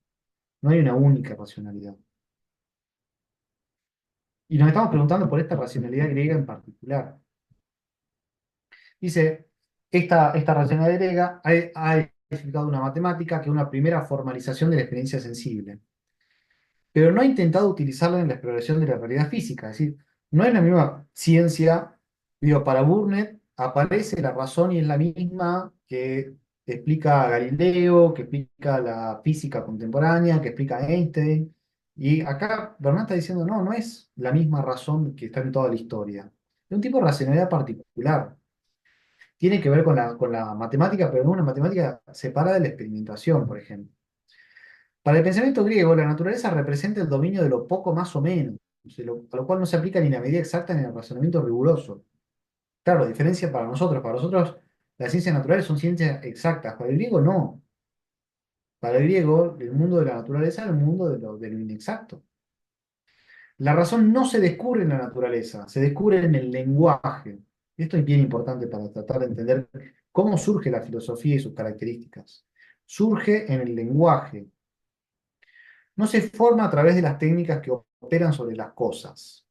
S1: No hay una única racionalidad. Y nos estamos preguntando por esta racionalidad griega en particular. Dice, esta racionalidad griega ha identificado una matemática que es una primera formalización de la experiencia sensible, pero no ha intentado utilizarla en la exploración de la realidad física. Es decir, no es la misma ciencia. Digo, para Burnet aparece la razón y es la misma que explica Galileo, que explica la física contemporánea, que explica Einstein. Y acá Bernat está diciendo, no, no es la misma razón que está en toda la historia. Es un tipo de racionalidad particular. Tiene que ver con la matemática, pero no una matemática separada de la experimentación, por ejemplo. Para el pensamiento griego, la naturaleza representa el dominio de lo poco más o menos, a lo cual no se aplica ni la medida exacta ni el razonamiento riguroso. Claro, diferencia para nosotros las ciencias naturales son ciencias exactas, para el griego no. Para el griego, el mundo de la naturaleza es el mundo de lo inexacto. La razón no se descubre en la naturaleza, se descubre en el lenguaje. Esto es bien importante para tratar de entender cómo surge la filosofía y sus características. Surge en el lenguaje. No se forma a través de las técnicas que operan sobre las cosas.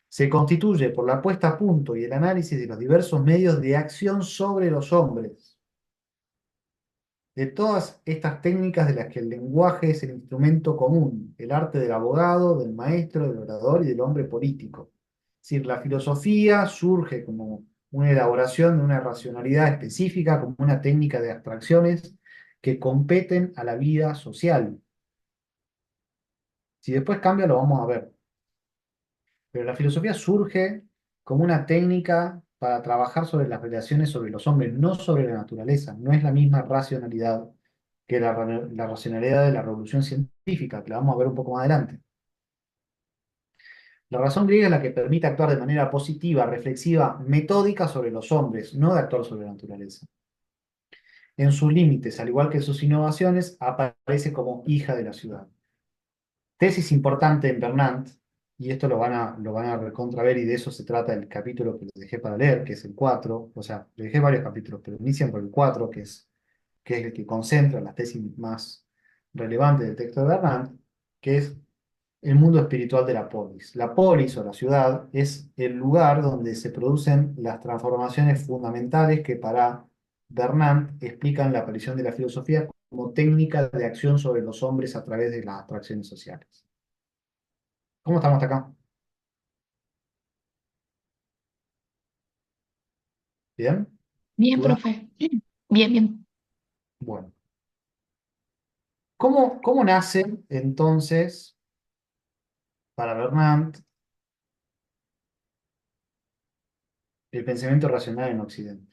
S1: Se constituye por la puesta a punto y el análisis de los diversos medios de acción sobre los hombres. De todas estas técnicas de las que el lenguaje es el instrumento común, el arte del abogado, del maestro, del orador y del hombre político. Es decir, la filosofía surge como una elaboración de una racionalidad específica, como una técnica de abstracciones que competen a la vida social. Si después cambia, lo vamos a ver. Pero la filosofía surge como una técnica para trabajar sobre las relaciones sobre los hombres, no sobre la naturaleza. No es la misma racionalidad que la racionalidad de la revolución científica, que la vamos a ver un poco más adelante. La razón griega es la que permite actuar de manera positiva, reflexiva, metódica sobre los hombres, no de actuar sobre la naturaleza. En sus límites, al igual que sus innovaciones, aparece como hija de la ciudad. Tesis importante en Bernat, y esto lo van a recontraver, y de eso se trata el capítulo que les dejé para leer, que es el 4. O sea, les dejé varios capítulos, pero inician por el 4, que es el que concentra las tesis más relevantes del texto de Bernat, que es el mundo espiritual de la polis. La polis o la ciudad es el lugar donde se producen las transformaciones fundamentales que para Bernat explican la aparición de la filosofía como técnica de acción sobre los hombres a través de las atracciones sociales. ¿Cómo estamos hasta acá? ¿Bien?
S6: Bien,
S1: ¿Dudas?
S6: profe. Bien, bien.
S1: Bueno. ¿Cómo nace entonces, para Bernat, el pensamiento racional en Occidente?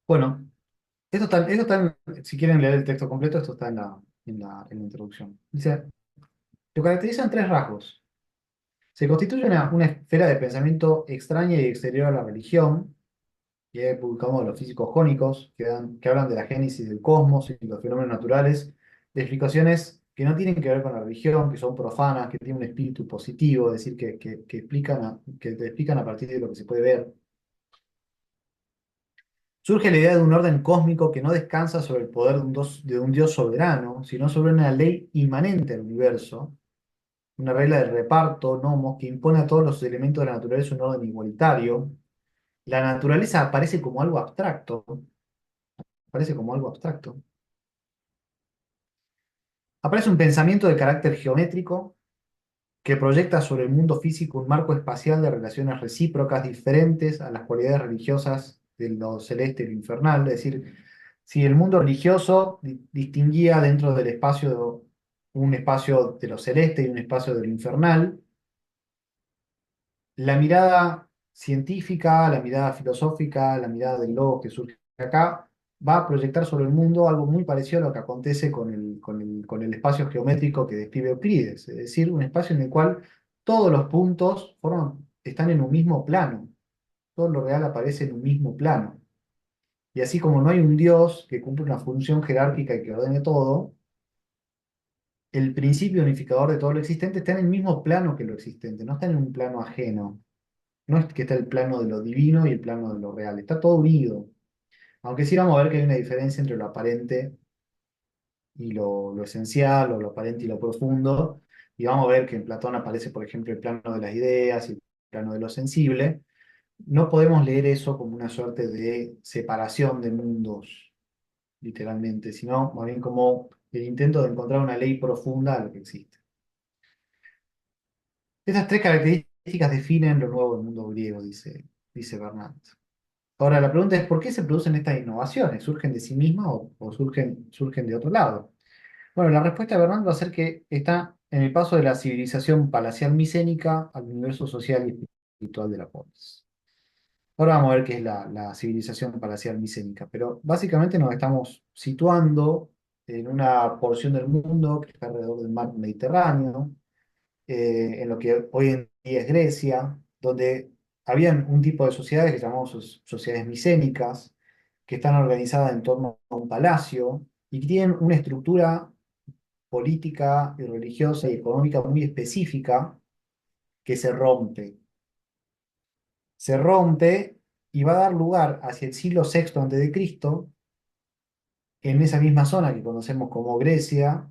S1: Bueno, si quieren leer el texto completo, esto está en la introducción. Dice, lo caracterizan tres rasgos. Se constituye una esfera de pensamiento extraña y exterior a la religión, y he publicado los físicos jónicos, que hablan de la génesis del cosmos y los fenómenos naturales, de explicaciones que no tienen que ver con la religión, que son profanas, que tienen un espíritu positivo, es decir, que te explican a partir de lo que se puede ver. Surge la idea de un orden cósmico que no descansa sobre el poder de un Dios soberano, sino sobre una ley inmanente al universo, una regla de reparto, nomos, que impone a todos los elementos de la naturaleza un orden igualitario. La naturaleza aparece como algo abstracto, aparece como algo abstracto. Aparece un pensamiento de carácter geométrico que proyecta sobre el mundo físico un marco espacial de relaciones recíprocas diferentes a las cualidades religiosas de lo celeste y lo infernal. Es decir, si el mundo religioso distinguía dentro del espacio un espacio de lo celeste y un espacio de lo infernal, la mirada científica, la mirada filosófica, la mirada del logo que surge acá, va a proyectar sobre el mundo algo muy parecido a lo que acontece con el espacio geométrico que describe Euclides, es decir, un espacio en el cual todos los puntos están en un mismo plano, todo lo real aparece en un mismo plano. Y así como no hay un Dios que cumple una función jerárquica y que ordene todo, el principio unificador de todo lo existente está en el mismo plano que lo existente, no está en un plano ajeno. No es que está el plano de lo divino y el plano de lo real, está todo unido. Aunque sí vamos a ver que hay una diferencia entre lo aparente y lo esencial, o lo aparente y lo profundo. Y vamos a ver que en Platón aparece, por ejemplo, el plano de las ideas y el plano de lo sensible. No podemos leer eso como una suerte de separación de mundos, literalmente, sino más bien como el intento de encontrar una ley profunda a lo que existe. Estas tres características definen lo nuevo del mundo griego, dice Bernat. Ahora, la pregunta es, ¿por qué se producen estas innovaciones? ¿Surgen de sí mismas o surgen de otro lado? Bueno, la respuesta de Bernard va a ser que está en el paso de la civilización palacial micénica al universo social y espiritual de la polis. Ahora vamos a ver qué es la civilización palacial micénica, pero básicamente nos estamos situando en una porción del mundo que está alrededor del mar Mediterráneo, en lo que hoy en día es Grecia, donde habían un tipo de sociedades que llamamos sociedades micénicas, que están organizadas en torno a un palacio y que tienen una estructura política y religiosa y económica muy específica que se rompe. Se rompe y va a dar lugar hacia el siglo VI antes de Cristo, en esa misma zona que conocemos como Grecia,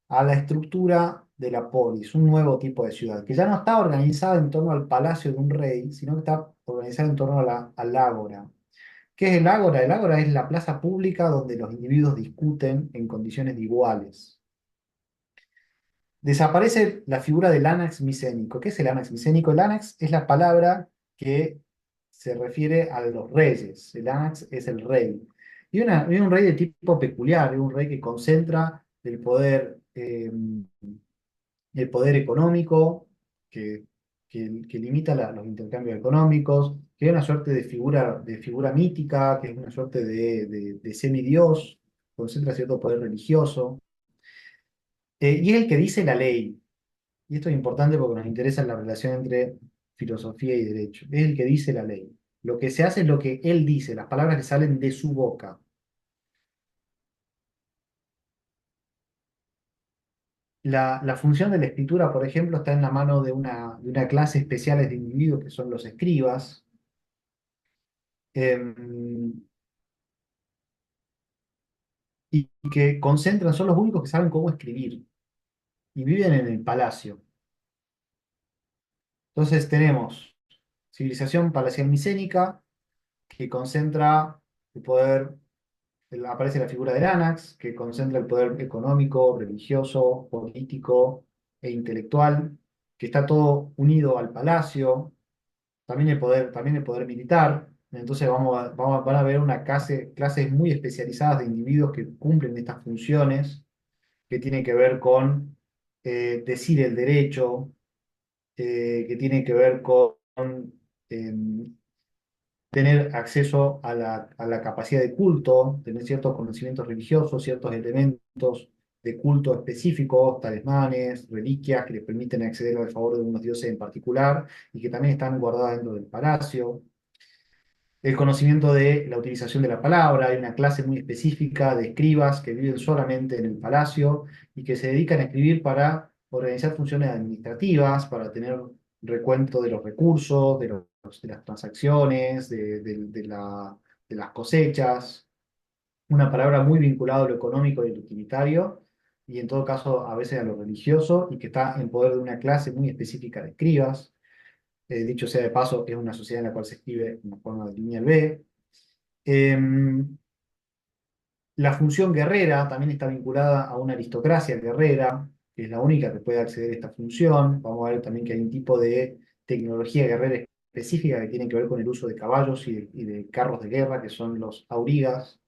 S1: a la estructura de la polis, un nuevo tipo de ciudad, que ya no está organizada en torno al palacio de un rey, sino que está organizada en torno a al ágora. ¿Qué es el ágora? El ágora es la plaza pública donde los individuos discuten en condiciones de iguales. Desaparece la figura del ánax micénico. ¿Qué es el ánax micénico? El ánax es la palabra que se refiere a los reyes. El ánax es el rey. Y un rey de tipo peculiar, es un rey que concentra el poder económico, que, que limita los intercambios económicos, que es una suerte de figura mítica, que es una suerte de semidios, concentra cierto poder religioso, y es el que dice la ley. Y esto es importante porque nos interesa la relación entre filosofía y derecho. Es el que dice la ley. Lo que se hace es lo que él dice, las palabras que salen de su boca. La función de la escritura, por ejemplo, está en la mano de una clase especial de individuos que son los escribas, em, y que concentran, son los únicos que saben cómo escribir y viven en el palacio. Entonces tenemos civilización palacial micénica que concentra el poder. Aparece la figura del Anax, que concentra el poder económico, religioso, político e intelectual, que está todo unido al palacio, también el poder militar. Entonces van a ver clases muy especializadas de individuos que cumplen estas funciones, que tienen que ver con decir el derecho, que tienen que ver con em, tener acceso a la capacidad de culto, tener ciertos conocimientos religiosos, ciertos elementos de culto específicos, talismanes, reliquias que les permiten acceder al favor de unos dioses en particular y que también están guardadas dentro del palacio. El conocimiento de la utilización de la palabra, hay una clase muy específica de escribas que viven solamente en el palacio y que se dedican a escribir para organizar funciones administrativas, para tener recuento de los recursos, de las transacciones, de las cosechas, una palabra muy vinculada a lo económico y lo utilitario, y en todo caso a veces a lo religioso, y que está en poder de una clase muy específica de escribas. Dicho sea de paso, es una sociedad en la cual se escribe en forma de lineal B. Em, la función guerrera también está vinculada a una aristocracia guerrera, que es la única que puede acceder a esta función. Vamos a ver también que hay un tipo de tecnología guerrera específica que tiene que ver con el uso de caballos y de carros de guerra, que son los aurigas.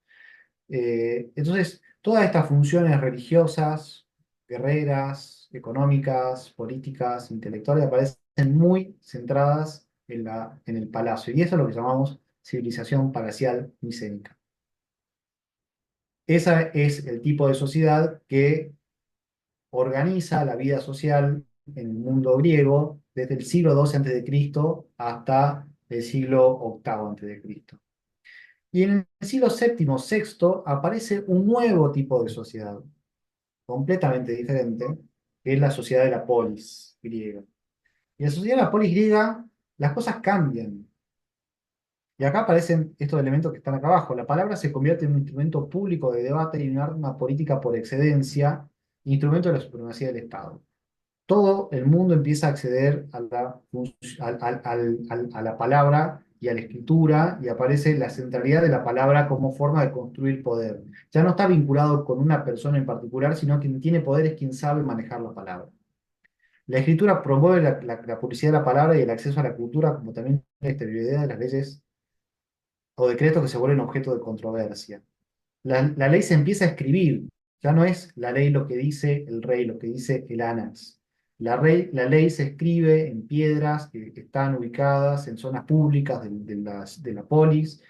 S1: Entonces, todas estas funciones religiosas, guerreras, económicas, políticas, intelectuales, aparecen muy centradas en el palacio. Y eso es lo que llamamos civilización palacial micénica. Ese es el tipo de sociedad que organiza la vida social en el mundo griego desde el siglo II antes de Cristo hasta el siglo VIII antes de Cristo. Y en el siglo VII, sexto, aparece un nuevo tipo de sociedad, completamente diferente, que es la sociedad de la polis griega. Y en la sociedad de la polis griega, las cosas cambian. Y acá aparecen estos elementos que están acá abajo. La palabra se convierte en un instrumento público de debate y un arma política por excelencia, instrumento de la supremacía del Estado. Todo el mundo empieza a acceder a a la palabra y a la escritura, y aparece la centralidad de la palabra como forma de construir poder. Ya no está vinculado con una persona en particular, sino quien tiene poder es quien sabe manejar la palabra. La escritura promueve la publicidad de la palabra y el acceso a la cultura, como también la exterioridad de las leyes o decretos que se vuelven objeto de controversia. La ley se empieza a escribir, ya no es la ley lo que dice el rey, lo que dice el Anax. La ley se escribe en piedras que están ubicadas en zonas públicas de la polis.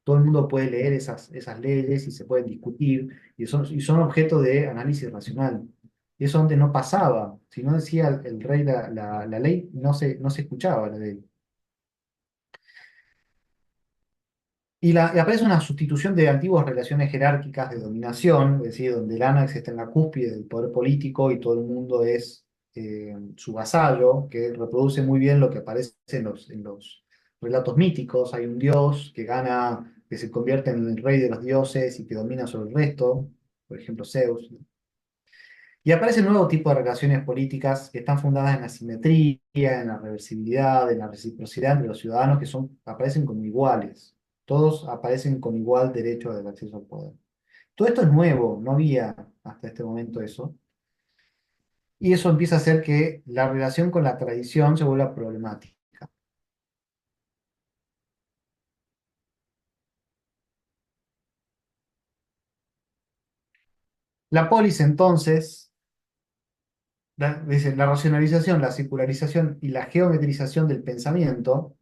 S1: Todo el mundo puede leer esas leyes y se pueden discutir y son objeto de análisis racional. Y eso antes no pasaba. Si no decía el rey la ley, no se escuchaba la ley. Y aparece una sustitución de antiguas relaciones jerárquicas de dominación, es decir, donde el Anax está en la cúspide del poder político y todo el mundo es su vasallo, que reproduce muy bien lo que aparece en los relatos míticos. Hay un dios que gana, que se convierte en el rey de los dioses y que domina sobre el resto, por ejemplo, Zeus. Y aparece un nuevo tipo de relaciones políticas que están fundadas en la simetría, en la reversibilidad, en la reciprocidad entre los ciudadanos que aparecen como iguales. Todos aparecen con igual derecho al acceso al poder. Todo esto es nuevo, no había hasta este momento eso. Y eso empieza a hacer que la relación con la tradición se vuelva problemática. La polis entonces, dice, la racionalización, la secularización y la geometrización del pensamiento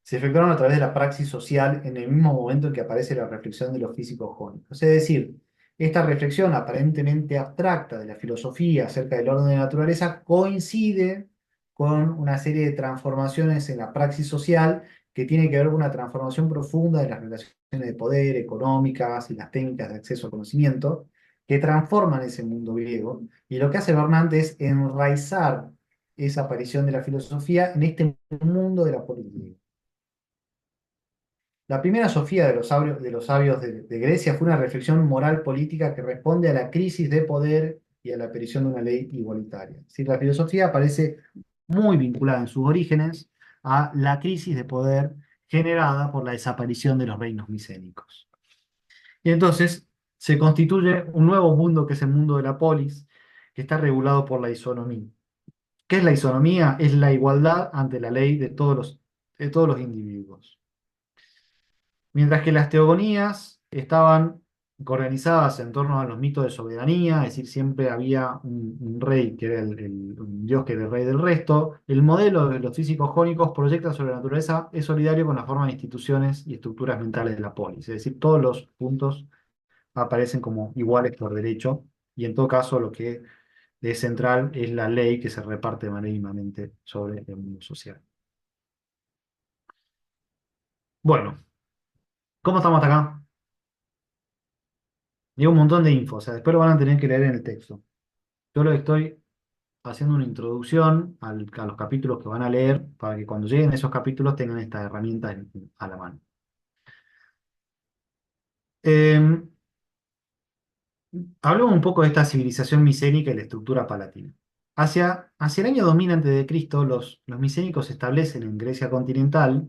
S1: se efectuaron a través de la praxis social en el mismo momento en que aparece la reflexión de los físicos jónicos. Es decir, esta reflexión aparentemente abstracta de la filosofía acerca del orden de la naturaleza coincide con una serie de transformaciones en la praxis social que tiene que ver con una transformación profunda de las relaciones de poder económicas y las técnicas de acceso al conocimiento que transforman ese mundo griego. Y lo que hace Bernat es enraizar esa aparición de la filosofía en este mundo de la política. La primera sofía de los sabios de Grecia fue una reflexión moral política que responde a la crisis de poder y a la aparición de una ley igualitaria. Es decir, la filosofía aparece muy vinculada en sus orígenes a la crisis de poder generada por la desaparición de los reinos micénicos. Y entonces se constituye un nuevo mundo que es el mundo de la polis, que está regulado por la isonomía. ¿Qué es la isonomía? Es la igualdad ante la ley de todos los individuos. Mientras que las teogonías estaban organizadas en torno a los mitos de soberanía, es decir, siempre había un rey que era un dios que era el rey del resto, el modelo de los físicos jónicos proyecta sobre la naturaleza es solidario con la forma de instituciones y estructuras mentales de la polis, es decir, todos los puntos aparecen como iguales por derecho, y en todo caso lo que es central es la ley que se reparte de manera inmanente sobre el mundo social. Bueno, ¿cómo estamos hasta acá? Digo un montón de info, o sea, después lo van a tener que leer en el texto. Yo lo estoy haciendo una introducción a los capítulos que van a leer para que cuando lleguen esos capítulos tengan estas herramientas a la mano. Eh, Hablemos un poco de esta civilización micénica y la estructura palatina. Hacia el año 2000 a.C., los micénicos se establecen en Grecia continental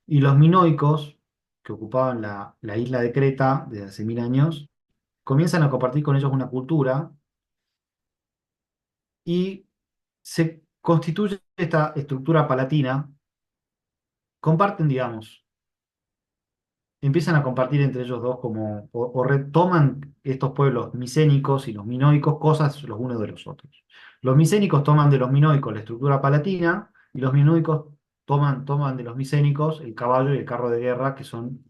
S1: y los minoicos, que ocupaban la isla de Creta desde hace 1000 años, comienzan a compartir con ellos una cultura y se constituye esta estructura palatina, comparten, digamos, empiezan a compartir entre ellos dos como, o retoman estos pueblos micénicos y los minoicos cosas los unos de los otros. Los micénicos toman de los minoicos la estructura palatina y los minoicos toman de los micénicos el caballo y el carro de guerra, que son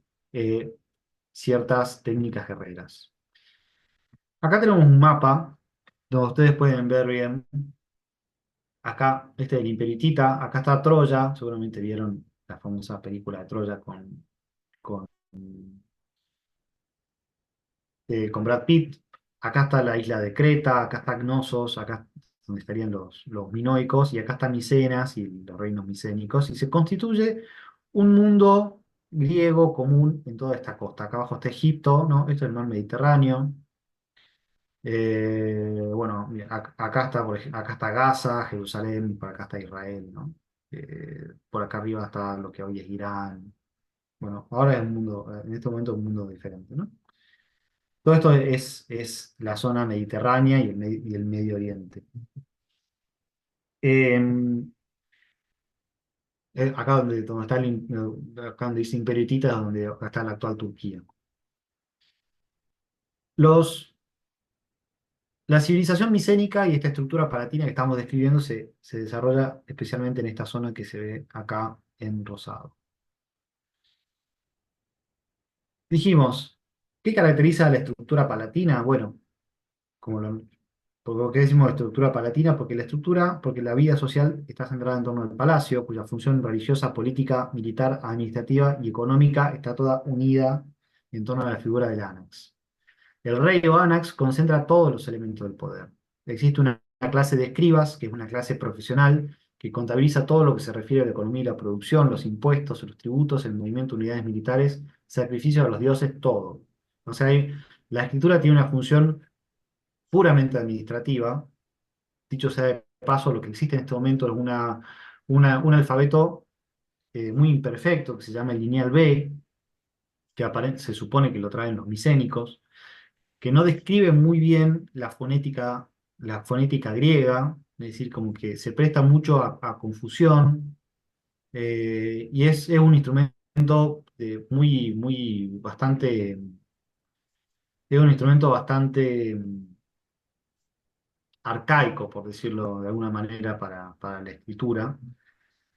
S1: ciertas técnicas guerreras. Acá tenemos un mapa donde ustedes pueden ver bien. Acá, este del Imperio Hitita, acá está Troya, seguramente vieron la famosa película de Troya con Brad Pitt. Acá está la isla de Creta, acá está Knossos, acá es donde estarían los minoicos, y acá está Micenas y los reinos micénicos, y se constituye un mundo griego común en toda esta costa. Acá abajo está Egipto, ¿no? Esto es el mar Mediterráneo. Bueno, mira, acá está, acá está Gaza, Jerusalén, por acá está Israel, ¿no? Por acá arriba está lo que hoy es Irán. Bueno, ahora es un mundo, en este momento es un mundo diferente, ¿no? Todo esto es la zona mediterránea y el Medio Oriente. Eh, Acá donde está acá donde dice Imperio Hitita, es donde acá está la actual Turquía. Los La civilización micénica y esta estructura palatina que estamos describiendo se desarrolla especialmente en esta zona que se ve acá en rosado. Dijimos, ¿qué caracteriza a la estructura palatina? Bueno, como ¿Por qué decimos estructura palatina? Porque la vida social está centrada en torno al palacio, cuya función religiosa, política, militar, administrativa y económica está toda unida en torno a la figura del ánax. El rey o ánax concentra todos los elementos del poder. Existe una clase de escribas, que es una clase profesional, que contabiliza todo lo que se refiere a la economía y la producción, los impuestos, los tributos, el movimiento de unidades militares, sacrificios a los dioses, todo. O sea, la escritura tiene una función puramente administrativa. Dicho sea de paso, lo que existe en este momento es un alfabeto muy imperfecto que se llama el lineal B, que se supone que lo traen los micénicos, que no describe muy bien la fonética griega, es decir, como que se presta mucho a confusión, y es un instrumento es un instrumento bastante arcaico, por decirlo de alguna manera, para la escritura.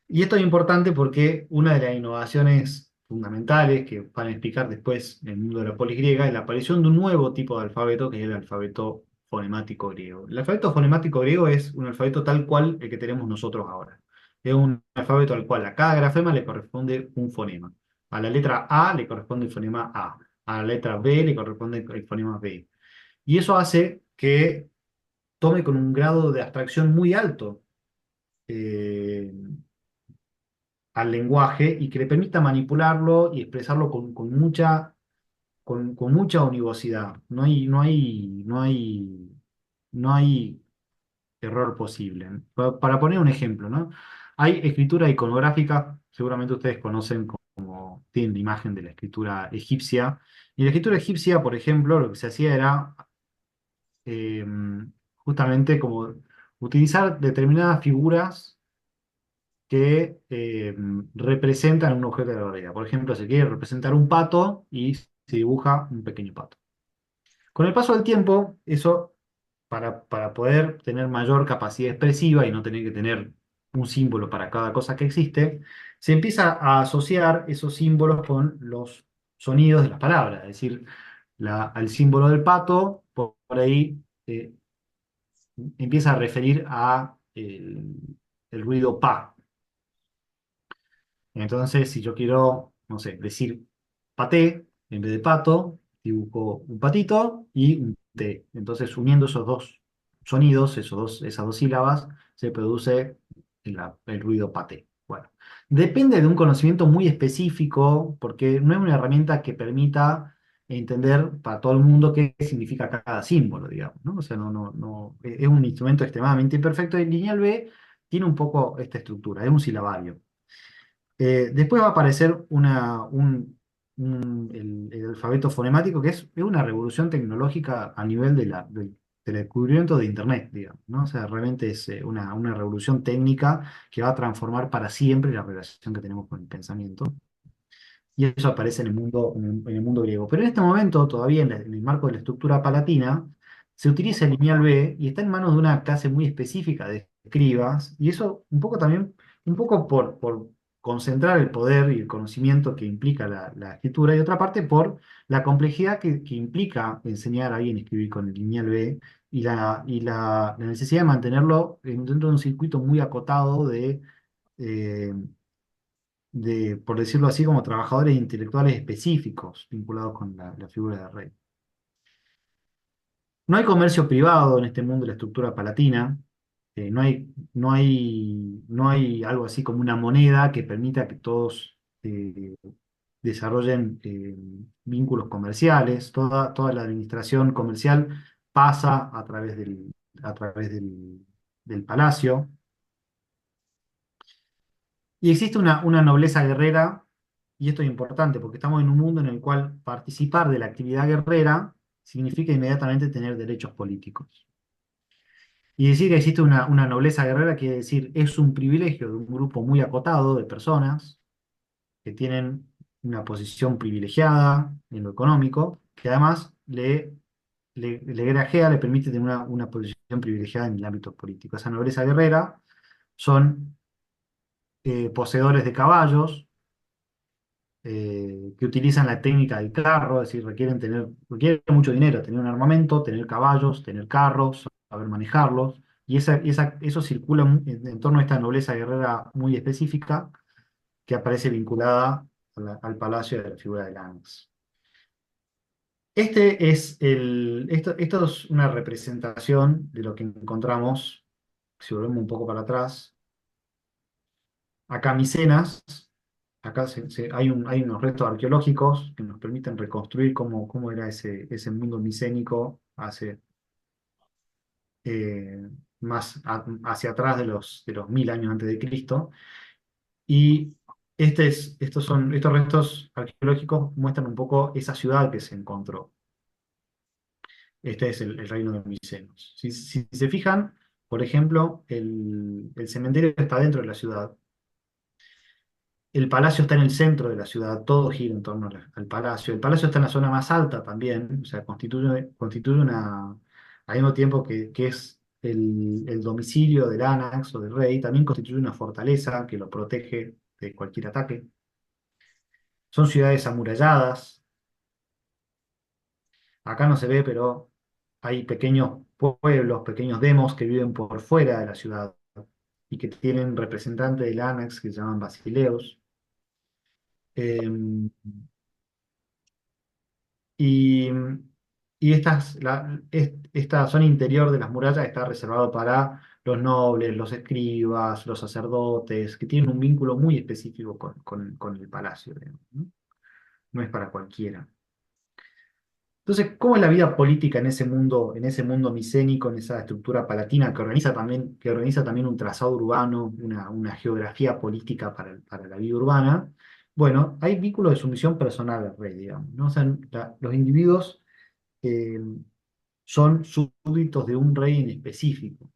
S1: Y esto es importante porque una de las innovaciones fundamentales que van a explicar después en el mundo de la polis griega es la aparición de un nuevo tipo de alfabeto, que es el alfabeto fonemático griego. El alfabeto fonemático griego es un alfabeto tal cual el que tenemos nosotros ahora. Es un alfabeto al cual a cada grafema le corresponde un fonema. A la letra A le corresponde el fonema A. A la letra B le corresponde el fonema B. Y eso hace que tome con un grado de abstracción muy alto eh, al lenguaje y que le permita manipularlo y expresarlo con mucha univocidad. No hay error posible. Para poner un ejemplo, ¿no? Hay escritura iconográfica, seguramente ustedes conocen como tienen la imagen de la escritura egipcia. Y la escritura egipcia, por ejemplo, lo que se hacía era eh, justamente como utilizar determinadas figuras que representan un objeto de la realidad. Por ejemplo, se quiere representar un pato y se dibuja un pequeño pato. Con el paso del tiempo, eso, para poder tener mayor capacidad expresiva y no tener que tener un símbolo para cada cosa que existe, se empieza a asociar esos símbolos con los sonidos de las palabras. Es decir, al símbolo del pato, por ahí empieza a referir a el ruido pa. Entonces, si yo quiero, no sé, decir paté en vez de pato, dibujo un patito y un té. Entonces, uniendo esos dos sonidos, esas dos sílabas, se produce el ruido paté. Bueno, depende de un conocimiento muy específico, porque no es una herramienta que permita entender para todo el mundo qué significa cada símbolo, digamos, ¿no? O sea, es un instrumento extremadamente imperfecto. Y Lineal B tiene un poco esta estructura, es un silabario. Después va a aparecer el alfabeto fonemático, que es una revolución tecnológica a nivel del descubrimiento de Internet, digamos, ¿no? O sea, realmente es una revolución técnica que va a transformar para siempre la relación que tenemos con el pensamiento. Y eso aparece en el mundo griego. Pero en este momento, todavía en el marco de la estructura palatina, se utiliza el lineal B y está en manos de una clase muy específica de escribas, y eso un poco también, un poco por concentrar el poder y el conocimiento que implica la escritura, y otra parte por la complejidad que implica enseñar a alguien a escribir con el lineal B y la necesidad de mantenerlo dentro de un circuito muy acotado eh, por decirlo así, como trabajadores intelectuales específicos vinculados con la figura del rey. No hay comercio privado en este mundo de la estructura palatina. No hay algo así como una moneda que permita que todos desarrollen vínculos comerciales. Toda la administración comercial pasa a través del palacio. Y existe una nobleza guerrera, y esto es importante porque estamos en un mundo en el cual participar de la actividad guerrera significa inmediatamente tener derechos políticos. Y decir que existe una nobleza guerrera quiere decir es un privilegio de un grupo muy acotado de personas que tienen una posición privilegiada en lo económico, que además le granjea, le permite tener una posición privilegiada en el ámbito político. Esa nobleza guerrera son poseedores de caballos, que utilizan la técnica del carro, es decir, requieren mucho dinero, tener un armamento, tener caballos, tener carros, saber manejarlos, y eso circula en torno a esta nobleza guerrera muy específica que aparece vinculada al palacio de la figura de Lance. Esto es una representación de lo que encontramos, si volvemos un poco para atrás, acá Micenas, acá hay unos restos arqueológicos que nos permiten reconstruir cómo era ese mundo micénico eh, hacia atrás de los 1000 años antes de Cristo. Y estos restos arqueológicos muestran un poco esa ciudad que se encontró. Este es el reino de Micenos. Si se fijan, por ejemplo, el cementerio está dentro de la ciudad. El palacio está en el centro de la ciudad, todo gira en torno al palacio. El palacio está en la zona más alta también, o sea, constituye al mismo tiempo que es el domicilio del Anax o del rey, también constituye una fortaleza que lo protege de cualquier ataque. Son ciudades amuralladas. Acá no se ve, pero hay pequeños pueblos, pequeños demos que viven por fuera de la ciudad y que tienen representantes del Anax que se llaman basileos. Em, Y, esta zona interior de las murallas está reservado para los nobles, los escribas, los sacerdotes, que tienen un vínculo muy específico con el palacio, digamos, ¿no? No es para cualquiera. Entonces, ¿cómo es la vida política en ese mundo micénico, en esa estructura palatina que organiza también un trazado urbano, una geografía política para la vida urbana? Bueno, hay vínculos de sumisión personal al rey, digamos, ¿no? O sea, los individuos eh, son súbditos de un rey en específico.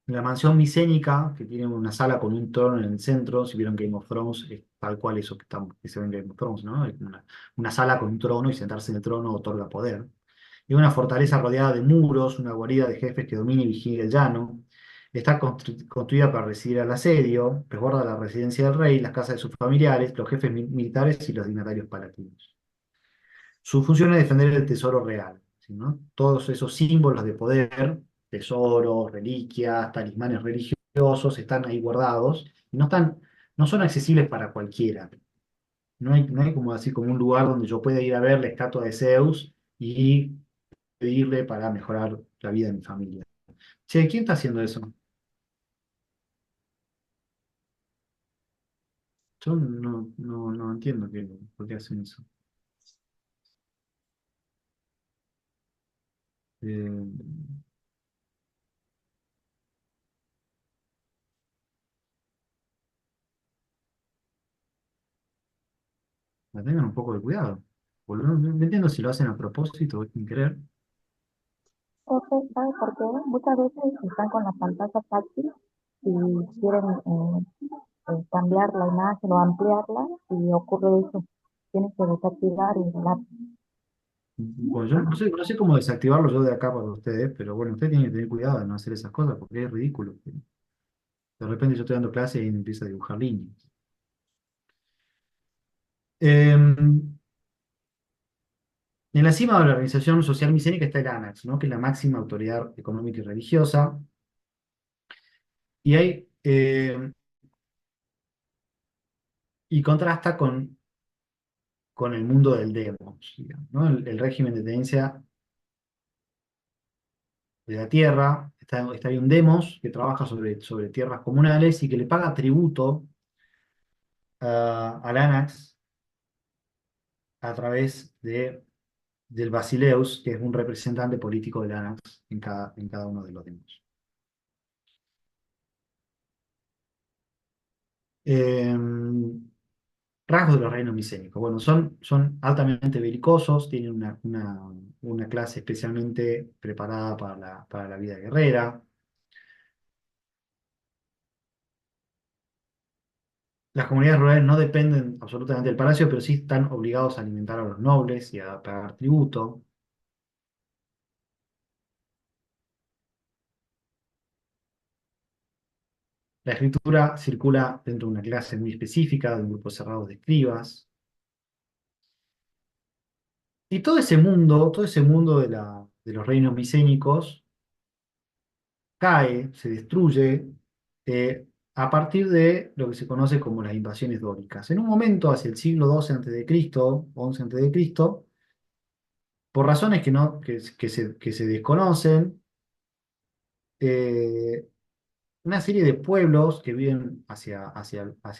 S1: La mansión micénica, que tiene una sala con un trono en el centro, si vieron Game of Thrones, es tal cual eso que se ve en Game of Thrones, ¿no? Es una sala con un trono y sentarse en el trono otorga poder. Y una fortaleza rodeada de muros, una guarida de jefes que domina y vigila el llano. Está construida para recibir al asedio, resguarda la residencia del rey, las casas de sus familiares, los jefes militares y los dignatarios palatinos. Su función es defender el tesoro real, ¿sí, no? Todos esos símbolos de poder, tesoros, reliquias, talismanes religiosos, están ahí guardados y no son accesibles para cualquiera. No hay como así como un lugar donde yo pueda ir a ver la estatua de Zeus y pedirle para mejorar la vida de mi familia. Che, ¿quién está haciendo eso? Yo no entiendo por qué hacen eso. Eh, Tengan un poco de cuidado. No entiendo si lo hacen a propósito o sin querer.
S7: Profe, ¿sabe por qué? Muchas veces están con la pantalla táctil y quieren cambiar la imagen o ampliarla y ocurre eso. Tienes que desactivar y la...
S1: Bueno, yo no sé cómo desactivarlo yo de acá para ustedes, pero bueno, ustedes tienen que tener cuidado de no hacer esas cosas porque es ridículo. De repente yo estoy dando clases y empieza a dibujar líneas. En la cima de la organización social micénica está el ANAX, ¿no? Que es la máxima autoridad económica y religiosa. Y contrasta con el mundo del demos, digamos, ¿no? El régimen de tenencia de la tierra. Está ahí un demos que trabaja sobre tierras comunales y que le paga tributo al ANAX a través del Basileus, que es un representante político del ANAX en cada uno de los demos. Eh, Rasgos de los reinos micénicos. Bueno, son altamente belicosos, tienen una clase especialmente preparada para la vida guerrera. Las comunidades rurales no dependen absolutamente del palacio, pero sí están obligados a alimentar a los nobles y a pagar tributo. La escritura circula dentro de una clase muy específica, de un grupo cerrado de escribas. Y todo ese mundo de los reinos micénicos cae, se destruye a partir de lo que se conoce como las invasiones dóricas. En un momento, hacia el siglo XII a.C., 11 a.C., por razones que, no, que se desconocen, eh, una serie de pueblos que viven hacia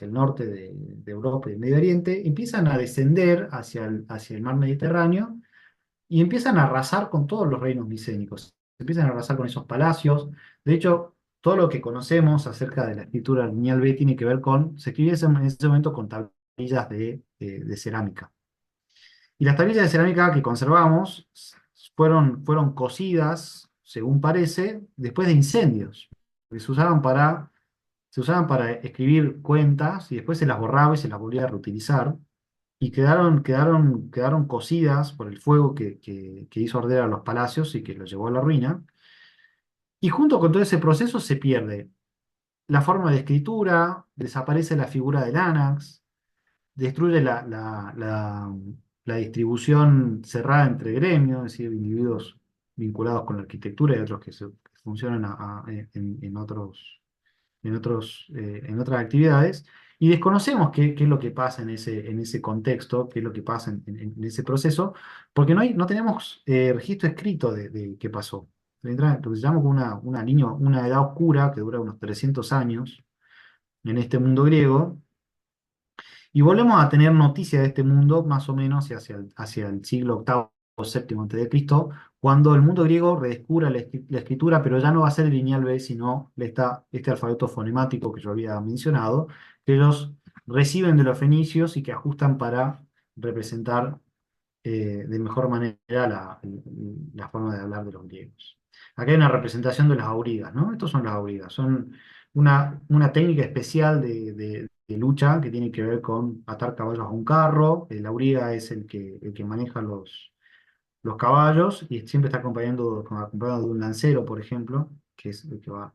S1: el norte de Europa y del Medio Oriente empiezan a descender hacia el mar Mediterráneo y empiezan a arrasar con todos los reinos micénicos. Empiezan a arrasar con esos palacios. De hecho, todo lo que conocemos acerca de la escritura lineal B tiene que ver con, se escribía en ese momento con tablillas de cerámica. Y las tablillas de cerámica que conservamos fueron cocidas, según parece, después de incendios, que se usaban para escribir cuentas y después se las borraba y se las volvía a reutilizar. Y quedaron cocidas por el fuego que hizo arder a los palacios y que los llevó a la ruina. Y junto con todo ese proceso se pierde la forma de escritura, desaparece la figura del ánax, destruye la distribución cerrada entre gremios, es decir, individuos vinculados con la arquitectura y otros que funcionan en otras actividades, y desconocemos qué es lo que pasa en ese contexto, qué es lo que pasa en ese proceso, porque no tenemos registro escrito de qué pasó. Entra lo que se llama como una edad oscura que dura unos 300 años en este mundo griego, y volvemos a tener noticia de este mundo más o menos hacia el siglo octavo o séptimo antes de Cristo, cuando el mundo griego redescubre la escritura, pero ya no va a ser el lineal B, sino este alfabeto fonemático que yo había mencionado, que ellos reciben de los fenicios y que ajustan para representar de mejor manera la forma de hablar de los griegos. Acá hay una representación de las aurigas, ¿no? Estos son las aurigas, son una técnica especial de lucha que tiene que ver con atar caballos a un carro. El auriga es el que maneja los caballos y siempre está acompañado de un lancero, por ejemplo, que es el que va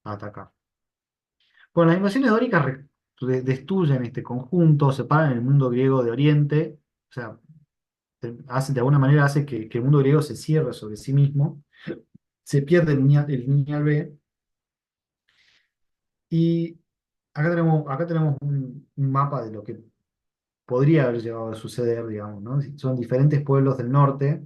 S1: a atacar. Bueno, las invasiones dóricas destruyen este conjunto, separan el mundo griego de Oriente, o sea, de alguna manera hace que el mundo griego se cierre sobre sí mismo, se pierde el lineal B, y acá tenemos un mapa de lo que podría haber llegado a suceder, digamos, ¿no? Son diferentes pueblos del norte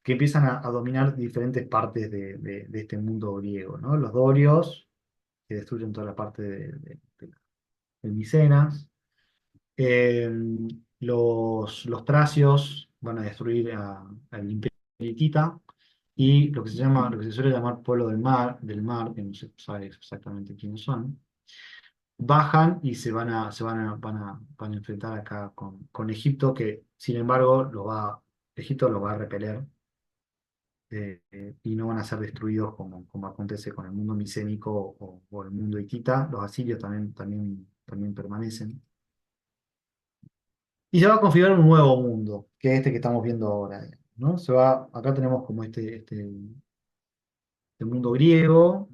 S1: que empiezan a dominar diferentes partes de este mundo griego, ¿no? Los dorios, que destruyen toda la parte del Micenas. Eh, los tracios van a destruir al Imperio hitita, y lo que se suele llamar pueblo del mar, que no se sabe exactamente quiénes son, bajan y van a enfrentar acá con Egipto, que sin embargo Egipto los va a repeler, y no van a ser destruidos como acontece con el mundo micénico o el mundo hitita. Los asirios también permanecen. Y se va a configurar un nuevo mundo, que es este que estamos viendo ahora, ¿no? Acá tenemos como este mundo griego,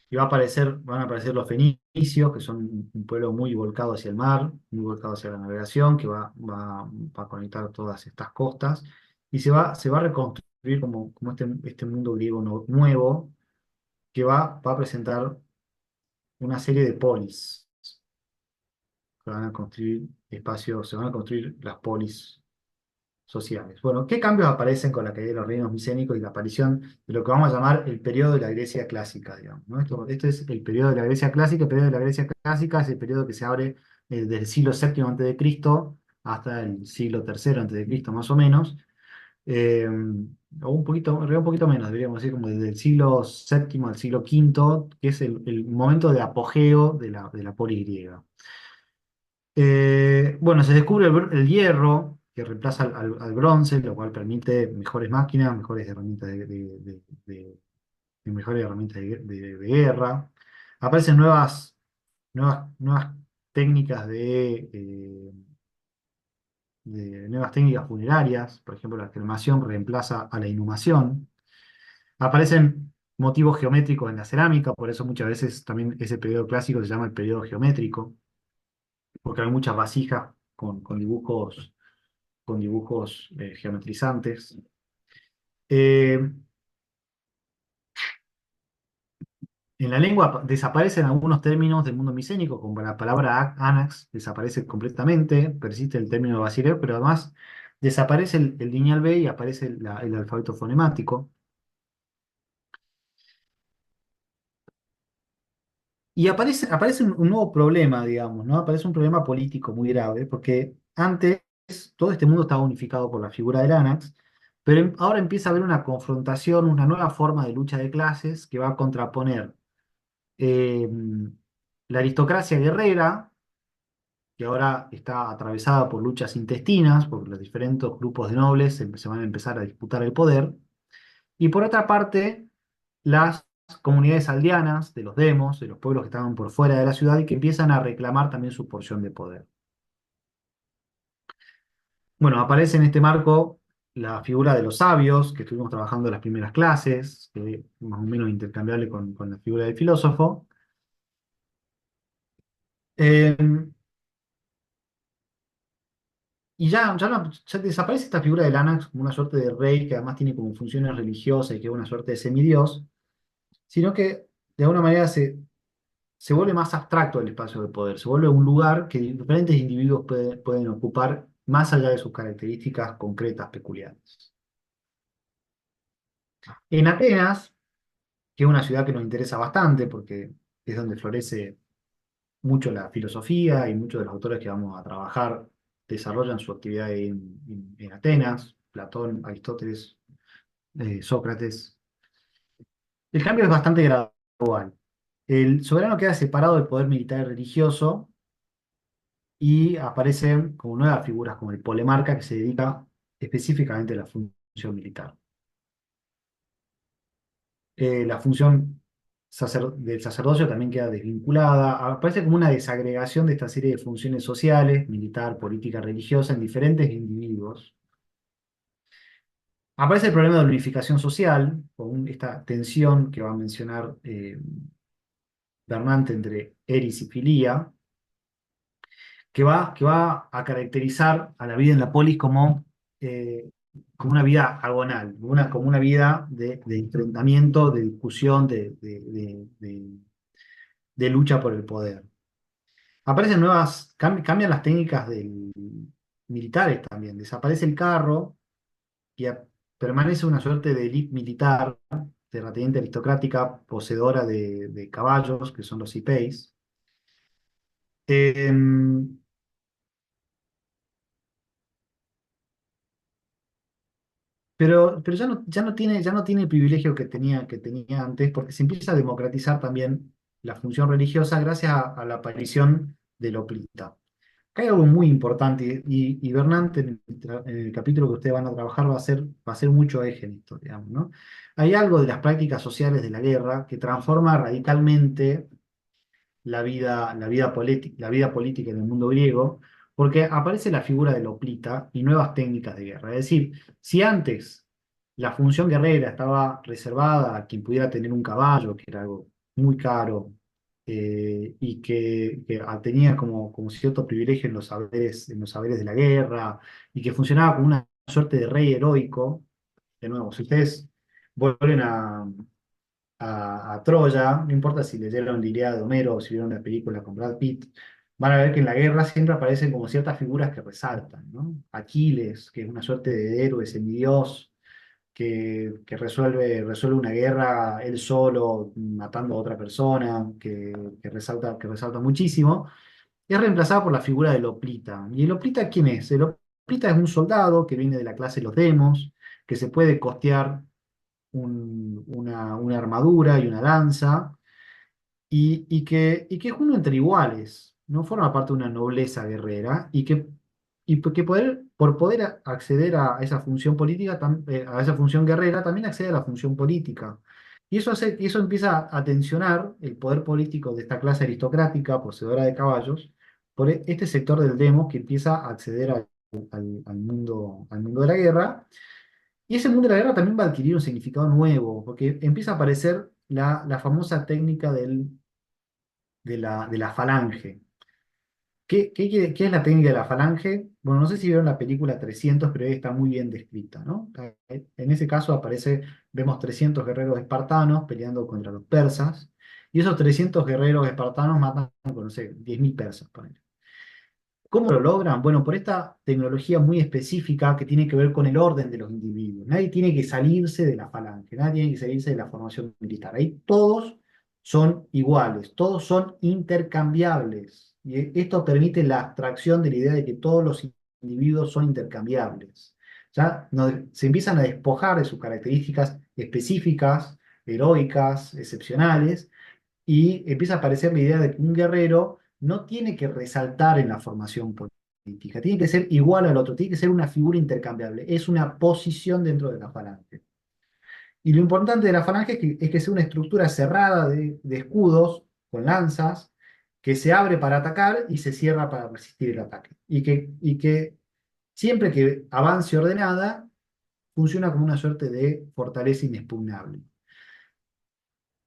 S1: y van a aparecer los fenicios, que son un pueblo muy volcado hacia el mar, muy volcado hacia la navegación, que va a conectar todas estas costas, y se va a reconstruir como este mundo griego nuevo, que va a presentar una serie de polis. Se van a construir espacios, se van a construir las polis sociales. Bueno, ¿qué cambios aparecen con la caída de los reinos micénicos y la aparición de lo que vamos a llamar el periodo de la Grecia clásica, digamos, ¿no? Esto es el periodo de la Grecia clásica. El periodo de la Grecia clásica es el periodo que se abre desde el siglo séptimo antes de Cristo hasta el siglo tercero antes de Cristo, más o menos. O un poquito menos, deberíamos decir, como desde el siglo séptimo al siglo quinto, que es el momento de apogeo de la polis griega. Bueno, se descubre el hierro, que reemplaza al bronce, lo cual permite mejores máquinas, mejores herramientas mejores herramientas de guerra. Aparecen nuevas técnicas de nuevas técnicas funerarias. Por ejemplo, la cremación reemplaza a la inhumación. Aparecen motivos geométricos en la cerámica, por eso muchas veces también ese periodo clásico se llama el periodo geométrico, porque hay muchas vasijas con dibujos geometrizantes. Eh, en la lengua desaparecen algunos términos del mundo micénico, como la palabra anax desaparece completamente, persiste el término basileo, pero además desaparece el lineal B y aparece el alfabeto fonemático. Y aparece un nuevo problema, digamos, ¿no? Aparece un problema político muy grave, porque antes todo este mundo estaba unificado por la figura del anax, pero ahora empieza a haber una confrontación, una nueva forma de lucha de clases que va a contraponer eh, la aristocracia guerrera, que ahora está atravesada por luchas intestinas, porque los diferentes grupos de nobles se van a empezar a disputar el poder, y por otra parte, las comunidades aldeanas de los demos, de los pueblos que estaban por fuera de la ciudad y que empiezan a reclamar también su porción de poder. Bueno, aparece en este marco la figura de los sabios, que estuvimos trabajando en las primeras clases, que es más o menos intercambiable con la figura del filósofo. Eh, y ya desaparece esta figura del Anax como una suerte de rey que además tiene como funciones religiosas y que es una suerte de semidios, sino que de alguna manera se vuelve más abstracto el espacio de poder, se vuelve un lugar que diferentes individuos pueden ocupar más allá de sus características concretas peculiares. En Atenas, que es una ciudad que nos interesa bastante porque es donde florece mucho la filosofía y muchos de los autores que vamos a trabajar desarrollan su actividad en Atenas, Platón, Aristóteles, Sócrates. El cambio es bastante gradual. El soberano queda separado del poder militar y religioso y aparecen como nuevas figuras como el polemarca que se dedica específicamente a la función militar. La función del sacerdocio también queda desvinculada, aparece como una desagregación de esta serie de funciones sociales, militar, política, religiosa, en diferentes individuos. Aparece el problema de la unificación social, con esta tensión que va a mencionar Bernante entre Eris y Filía, que va a caracterizar a la vida en la polis eh, como una vida agonal, como una vida de enfrentamiento, de discusión, de lucha por el poder. Aparecen cambian las técnicas militares también. Desaparece el carro y permanece una suerte de élite militar, terrateniente aristocrática, poseedora de caballos, que son los hipeis. Pero ya no tiene el privilegio que tenía antes, porque se empieza a democratizar también la función religiosa gracias a la aparición del hoplita. Acá hay algo muy importante, y Bernante en el capítulo que ustedes van a trabajar va a ser mucho eje en esto, digamos, ¿no? Hay algo de las prácticas sociales de la guerra que transforma radicalmente la vida política en el mundo griego, porque aparece la figura del hoplita y nuevas técnicas de guerra. Es decir, si antes la función guerrera estaba reservada a quien pudiera tener un caballo, que era algo muy caro, y que tenía como cierto privilegio en los saberes de la guerra, y que funcionaba como una suerte de rey heroico. De nuevo, si ustedes vuelven a Troya, no importa si leyeron la Ilíada de Homero o si vieron la película con Brad Pitt, van a ver que en la guerra siempre aparecen como ciertas figuras que resaltan, ¿no? Aquiles, que es una suerte de héroe semidios, que resuelve una guerra él solo, matando a otra persona, que resalta muchísimo, es reemplazado por la figura del hoplita. ¿Y el hoplita quién es? El hoplita es un soldado que viene de la clase de los demos, que se puede costear una armadura y una lanza, y que es uno entre iguales, no forma parte de una nobleza guerrera, y que por poder acceder a esa función política, a esa función guerrera, también accede a la función política. Y eso empieza a tensionar el poder político de esta clase aristocrática, poseedora de caballos, por este sector del demo que empieza a acceder al mundo de la guerra, y ese mundo de la guerra también va a adquirir un significado nuevo, porque empieza a aparecer la famosa técnica de la falange. ¿Qué es la técnica de la falange? Bueno, no sé si vieron la película 300, pero ahí está muy bien descrita, ¿no? En ese caso vemos 300 guerreros espartanos peleando contra los persas, y esos 300 guerreros espartanos matan, no sé, 10.000 persas, ponele. ¿Cómo lo logran? Bueno, por esta tecnología muy específica que tiene que ver con el orden de los individuos. Nadie tiene que salirse de la falange, nadie tiene que salirse de la formación militar. Ahí todos son iguales, todos son intercambiables. Y esto permite la abstracción de la idea de que todos los individuos son intercambiables. Ya se empiezan a despojar de sus características específicas, heroicas, excepcionales, y empieza a aparecer la idea de que un guerrero no tiene que resaltar en la formación política, tiene que ser igual al otro, tiene que ser una figura intercambiable, es una posición dentro de la falange. Y lo importante de la falange es que sea una estructura cerrada de escudos con lanzas, que se abre para atacar y se cierra para resistir el ataque. Y que siempre que avance ordenada, funciona como una suerte de fortaleza inexpugnable.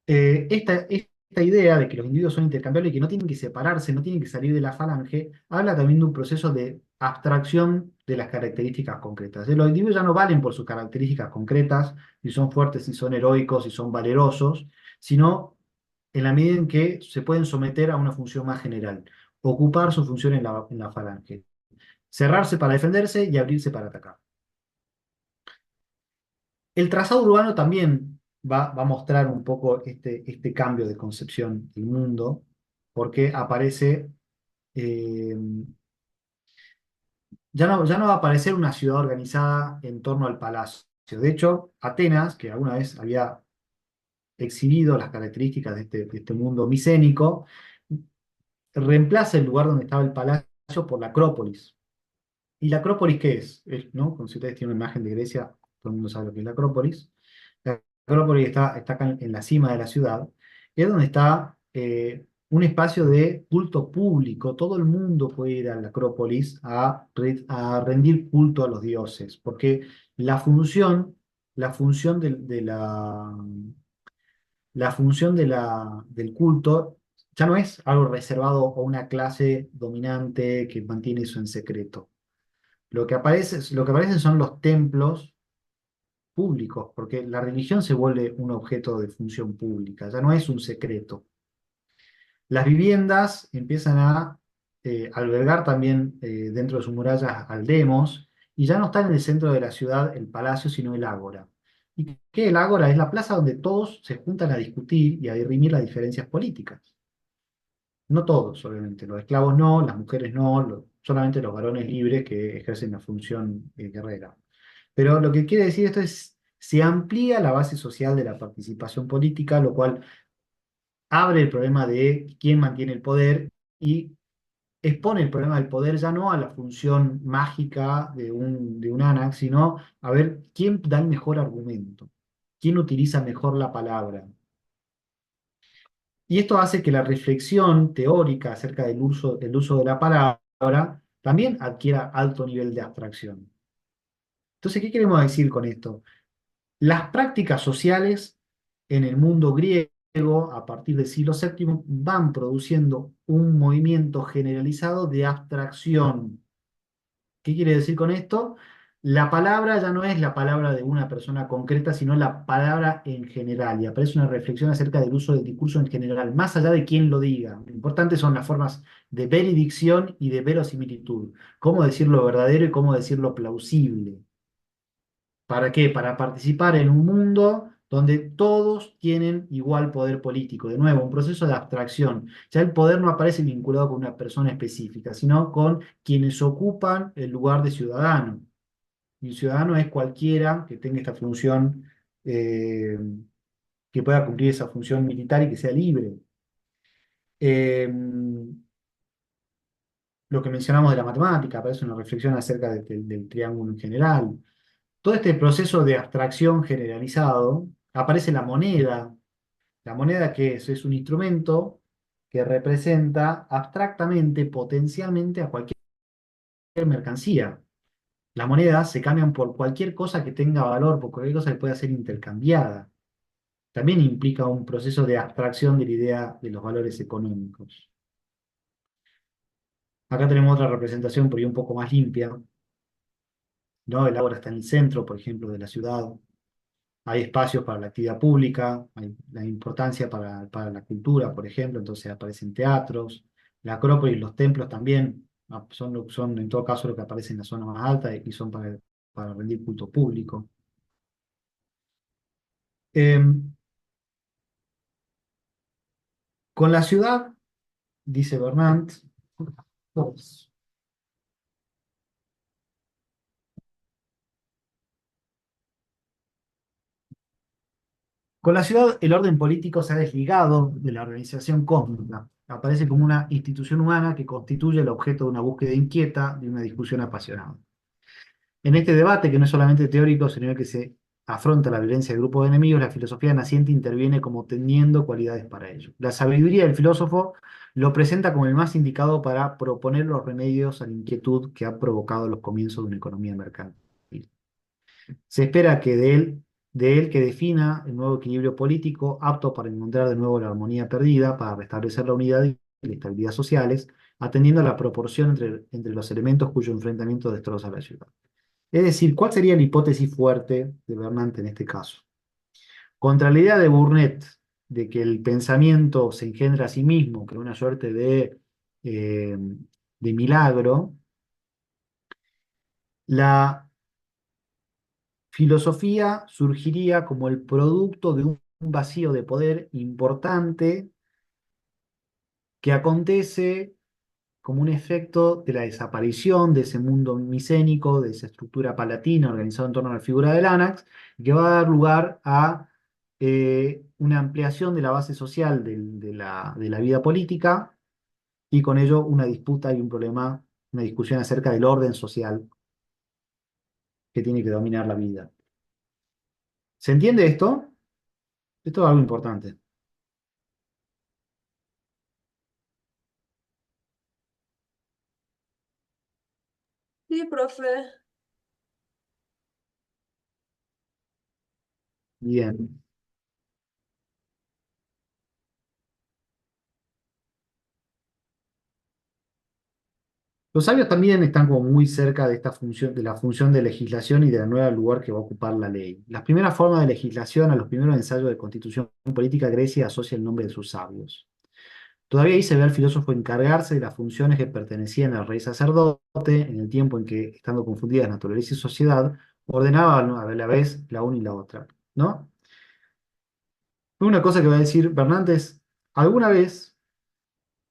S1: Esta idea de que los individuos son intercambiables y que no tienen que separarse, no tienen que salir de la falange, habla también de un proceso de abstracción de las características concretas. Los individuos ya no valen por sus características concretas, si son fuertes, si son heroicos, si son valerosos, sino en la medida en que se pueden someter a una función más general, ocupar su función en la falange, cerrarse para defenderse y abrirse para atacar. El trazado urbano también va a mostrar un poco este cambio de concepción del mundo, porque eh, ya no va a aparecer una ciudad organizada en torno al palacio. De hecho, Atenas, que alguna vez había exhibido las características de este mundo micénico, reemplaza el lugar donde estaba el palacio por la Acrópolis. ¿Y la Acrópolis qué es? ¿No? Como si ustedes tienen una imagen de Grecia, todo el mundo sabe lo que es la Acrópolis. La Acrópolis está acá en la cima de la ciudad, y es donde está un espacio de culto público. Todo el mundo puede ir a la Acrópolis a rendir culto a los dioses, porque la función del culto ya no es algo reservado a una clase dominante que mantiene eso en secreto. Lo que aparecen son los templos públicos, porque la religión se vuelve un objeto de función pública, ya no es un secreto. Las viviendas empiezan a albergar también dentro de sus murallas al demos, y ya no está en el centro de la ciudad el palacio, sino el ágora. ¿Y qué es el ágora? Es la plaza donde todos se juntan a discutir y a dirimir las diferencias políticas. No todos, obviamente, los esclavos no, las mujeres no, solamente los varones libres que ejercen la función guerrera. Pero lo que quiere decir esto es, se amplía la base social de la participación política, lo cual abre el problema de quién mantiene el poder y expone el problema del poder ya no a la función mágica de un ANAC, sino a ver quién da el mejor argumento, quién utiliza mejor la palabra. Y esto hace que la reflexión teórica acerca del uso de la palabra también adquiera alto nivel de abstracción. Entonces, ¿qué queremos decir con esto? Las prácticas sociales en el mundo griego, a partir del siglo VII, van produciendo un movimiento generalizado de abstracción. ¿Qué quiere decir con esto? La palabra ya no es la palabra de una persona concreta, sino la palabra en general. Y aparece una reflexión acerca del uso del discurso en general, más allá de quién lo diga. Lo importante son las formas de veridicción y de verosimilitud. Cómo decir lo verdadero y cómo decir lo plausible. ¿Para qué? Para participar en un mundo donde todos tienen igual poder político. De nuevo, un proceso de abstracción. Ya el poder no aparece vinculado con una persona específica, sino con quienes ocupan el lugar de ciudadano. Y ciudadano es cualquiera que tenga esta función, eh, que pueda cumplir esa función militar y que sea libre. Eh, lo que mencionamos de la matemática, aparece una reflexión acerca del triángulo en general. Todo este proceso de abstracción generalizado, aparece la moneda. La moneda, ¿qué es? Es un instrumento que representa abstractamente, potencialmente, a cualquier mercancía. Las monedas se cambian por cualquier cosa que tenga valor, por cualquier cosa que pueda ser intercambiada. También implica un proceso de abstracción de la idea de los valores económicos. Acá tenemos otra representación por ahí un poco más limpia, ¿no? El ágora está en el centro, por ejemplo, de la ciudad. Hay espacios para la actividad pública, hay la importancia para la cultura, por ejemplo, entonces aparecen teatros, la Acrópolis, los templos también son en todo caso lo que aparece en la zona más alta y son para rendir culto público. Em, con la ciudad, dice Bernat, con la ciudad, el orden político se ha desligado de la organización cósmica. Aparece como una institución humana que constituye el objeto de una búsqueda inquieta, de una discusión apasionada. En este debate, que no es solamente teórico, sino que se afronta la violencia de grupos de enemigos, la filosofía naciente interviene como teniendo cualidades para ello. La sabiduría del filósofo lo presenta como el más indicado para proponer los remedios a la inquietud que ha provocado los comienzos de una economía mercantil. Se espera que de él que defina el nuevo equilibrio político apto para encontrar de nuevo la armonía perdida, para restablecer la unidad y la estabilidad sociales, atendiendo a la proporción entre los elementos cuyo enfrentamiento destroza la ciudad. Es decir, ¿cuál sería la hipótesis fuerte de Bernat en este caso? Contra la idea de Burnett de que el pensamiento se engendra a sí mismo, que es una suerte eh, de milagro, la filosofía surgiría como el producto de un vacío de poder importante que acontece como un efecto de la desaparición de ese mundo micénico, de esa estructura palatina organizada en torno a la figura del Anax, que va a dar lugar a una ampliación de la base social de la vida política y con ello una disputa y un problema, una discusión acerca del orden social que tiene que dominar la vida. ¿Se entiende esto? Esto es algo importante.
S5: Sí, profe.
S1: Bien. Los sabios también están como muy cerca de esta función, de la función de legislación y del nuevo lugar que va a ocupar la ley. Las primeras formas de legislación, a los primeros ensayos de constitución política, Grecia asocia el nombre de sus sabios. Todavía ahí se ve al filósofo encargarse de las funciones que pertenecían al rey sacerdote, en el tiempo en que, estando confundidas naturaleza y sociedad, ordenaba a la vez la una y la otra, ¿no? Una cosa que va a decir Bernat es, alguna vez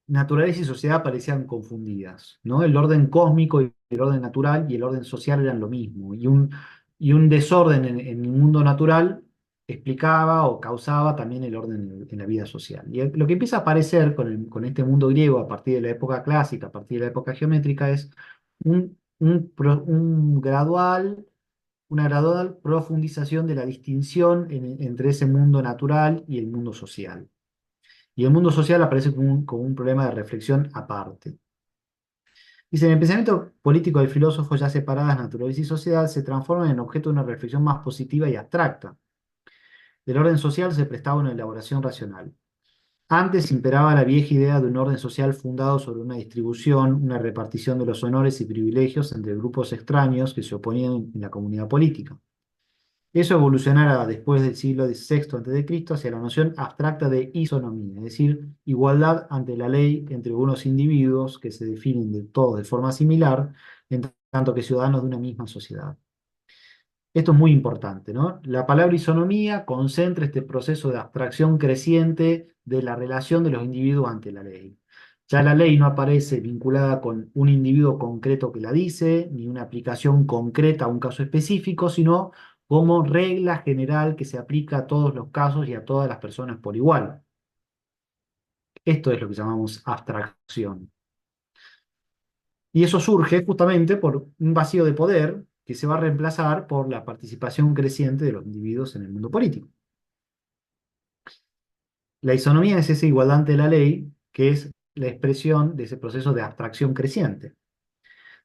S1: naturaleza y sociedad parecían confundidas, ¿no? El orden cósmico y el orden natural y el orden social eran lo mismo, y un desorden en el mundo natural explicaba o causaba también el orden en la vida social. Y lo que empieza a aparecer con este mundo griego a partir de la época clásica, a partir de la época geométrica, es una gradual profundización de la distinción entre ese mundo natural y el mundo social. Y el mundo social aparece como un problema de reflexión aparte. Dice, en el pensamiento político del filósofo, ya separadas naturaleza y sociedad, se transforman en objeto de una reflexión más positiva y abstracta. El orden social se prestaba a una elaboración racional. Antes imperaba la vieja idea de un orden social fundado sobre una distribución, una repartición de los honores y privilegios entre grupos extraños que se oponían en la comunidad política. Eso evolucionará después del siglo VI a.C. hacia la noción abstracta de isonomía, es decir, igualdad ante la ley entre unos individuos que se definen todos de forma similar, en tanto que ciudadanos de una misma sociedad. Esto es muy importante, ¿no? La palabra isonomía concentra este proceso de abstracción creciente de la relación de los individuos ante la ley. Ya la ley no aparece vinculada con un individuo concreto que la dice, ni una aplicación concreta a un caso específico, sino como regla general que se aplica a todos los casos y a todas las personas por igual. Esto es lo que llamamos abstracción. Y eso surge justamente por un vacío de poder que se va a reemplazar por la participación creciente de los individuos en el mundo político. La isonomía es esa igualdad ante la ley, que es la expresión de ese proceso de abstracción creciente.